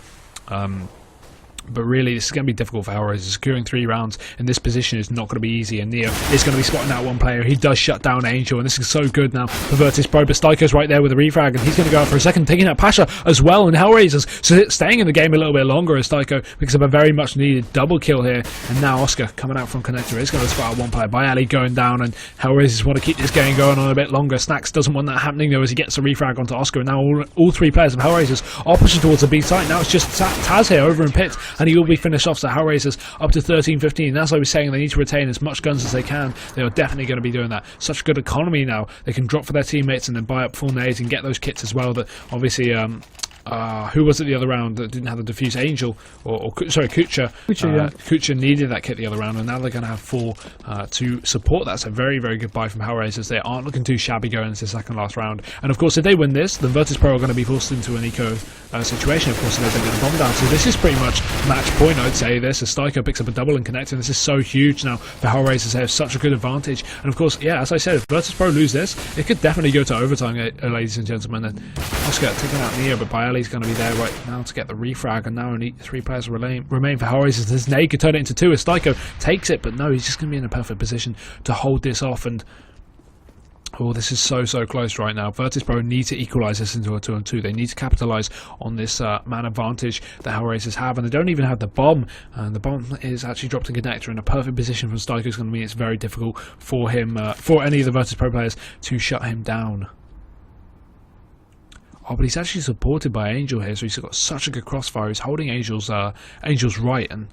But really, this is going to be difficult for HellRaisers. Securing 3 rounds in this position is not going to be easy, and Neo is going to be spotting out one player. He does shut down Angel, and this is so good now for Virtus.pro. But Styko's right there with a refrag, and he's going to go out for a second, taking out Pasha as well, and HellRaisers staying in the game a little bit longer as Styko picks up a very much needed double kill here. And now Oscar coming out from Connector is going to spot out one player. Bialy going down, and HellRaisers want to keep this game going on a bit longer. Snacks doesn't want that happening though, as he gets a refrag onto Oscar, and now all 3 players of HellRaisers are pushing towards the B site. Now it's just Taz here over in pit, and he will be finished off. So HellRaisers up to 13-15. As I was saying, they need to retain as much guns as they can. They are definitely going to be doing that. Such good economy now. They can drop for their teammates and then buy up full nades and get those kits as well. That obviously, who was it the other round that didn't have the diffuse? Angel sorry, Kucha. Kucha needed that kit the other round, and now they're going to have 4 to support that. So very, very good buy from HellRaisers. They aren't looking too shabby going into the second last round. And of course, if they win this, then Virtus.pro are going to be forced into an eco situation. Of course, if they get the bomb down. So this is pretty much match point, I'd say. This as Styko picks up a double and connecting. This is so huge now for HellRaisers. They have such a good advantage. And of course, yeah, as I said, if Virtus.pro lose this, it could definitely go to overtime, ladies and gentlemen. And Oscar taking out Neo, but Bialy's going to be there right now to get the refrag, and now only 3 players remain for HellRaisers. This nade could turn it into 2 as Styko takes it, but no, he's just going to be in a perfect position to hold this off. And oh, this is so close right now. Virtus.pro need to equalise this into a 2-on-2. They need to capitalise on this man advantage that HellRaisers have, and they don't even have the bomb. And the bomb is actually dropped in Connector in a perfect position from Styko. It's going to mean it's very difficult for him, for any of the Virtus.pro players to shut him down. Oh, but he's actually supported by Angel here, so he's got such a good crossfire. He's holding Angel's right, and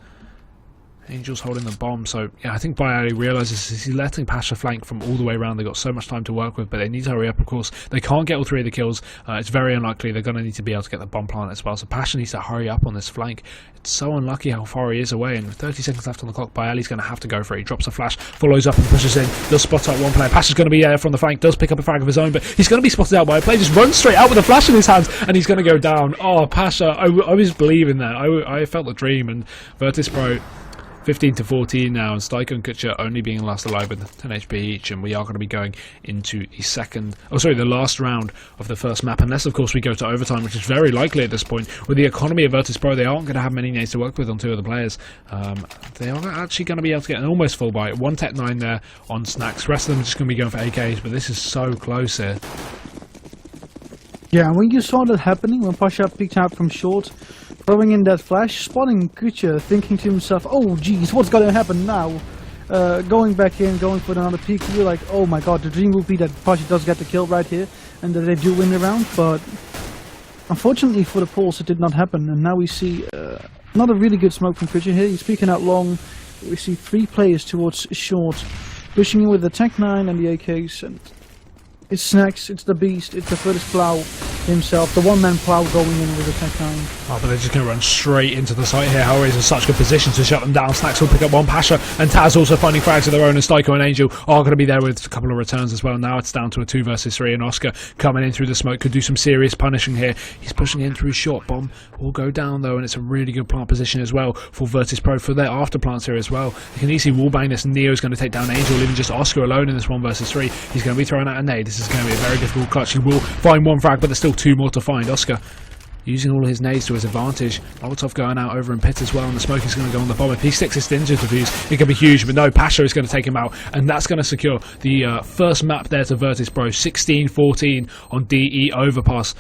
Angel's holding the bomb. So yeah, I think Bialy realises he's letting Pasha flank from all the way around. They've got so much time to work with, but they need to hurry up. Of course, they can't get all 3 of the kills. It's very unlikely. They're going to need to be able to get the bomb plant as well. So Pasha needs to hurry up on this flank. It's so unlucky how far he is away, and with 30 seconds left on the clock, Bialy's going to have to go for it. He drops a flash, follows up and pushes in. Does spot out one player. Pasha's going to be there from the flank. Does pick up a frag of his own, but he's going to be spotted out by a player. Just runs straight out with a flash in his hands, and he's going to go down. Oh, Pasha! I was believing that. I felt the dream, and Virtus.pro 15-14 now, and Styko and Kucha only being last alive with 10 HP each, and we are going to be going into the last round of the first map, unless of course we go to overtime, which is very likely at this point. With the economy of Virtus.pro, they aren't going to have many nades to work with on 2 of the players. They are actually going to be able to get an almost full buy. 1 Tech 9 there on Snacks. Rest of them are just going to be going for AKs, but this is so close here. Yeah, when you saw that happening, when Pasha peeked out from short, throwing in that flash, spotting Kucha, thinking to himself, oh geez, what's going to happen now? Going back in, going for another peek, you're like, oh my god, the dream would be that Pasha does get the kill right here, and that they do win the round, but unfortunately for the Poles, it did not happen, and now we see not a really good smoke from Kucha here. He's peeking out long. We see 3 players towards short, pushing in with the Tech 9 and the AKs, and it's Snacks, it's the Beast, it's the Virtus.pro himself, the one-man plow going in with a Tech 9. Oh, but they're just going to run straight into the site here. HellRaisers in such good position to shut them down. Snacks will pick up 1 Pasha, and Taz also finding frags of their own, and Styko and Angel are going to be there with a couple of returns as well. Now it's down to a 2 versus 3, and Oscar coming in through the smoke could do some serious punishing here. He's pushing in through short. Bomb will go down though, and it's a really good plant position as well for Virtus.pro for their after plants here as well. You can easily wallbang this, and Neo's going to take down Angel, leaving just Oscar alone in this 1 versus 3. He's going to be throwing out a nade. This is going to be a very difficult clutch. He will find 1 frag, but there's still 2 more to find. Oscar using all his nades to his advantage. Molotov going out over in pit as well, and the smoke is going to go on the bomb. If he sticks his Stinger defuse, it could be huge, but no, Pasha is going to take him out, and that's going to secure the first map there to Virtus.pro, 16-14 on DE overpass.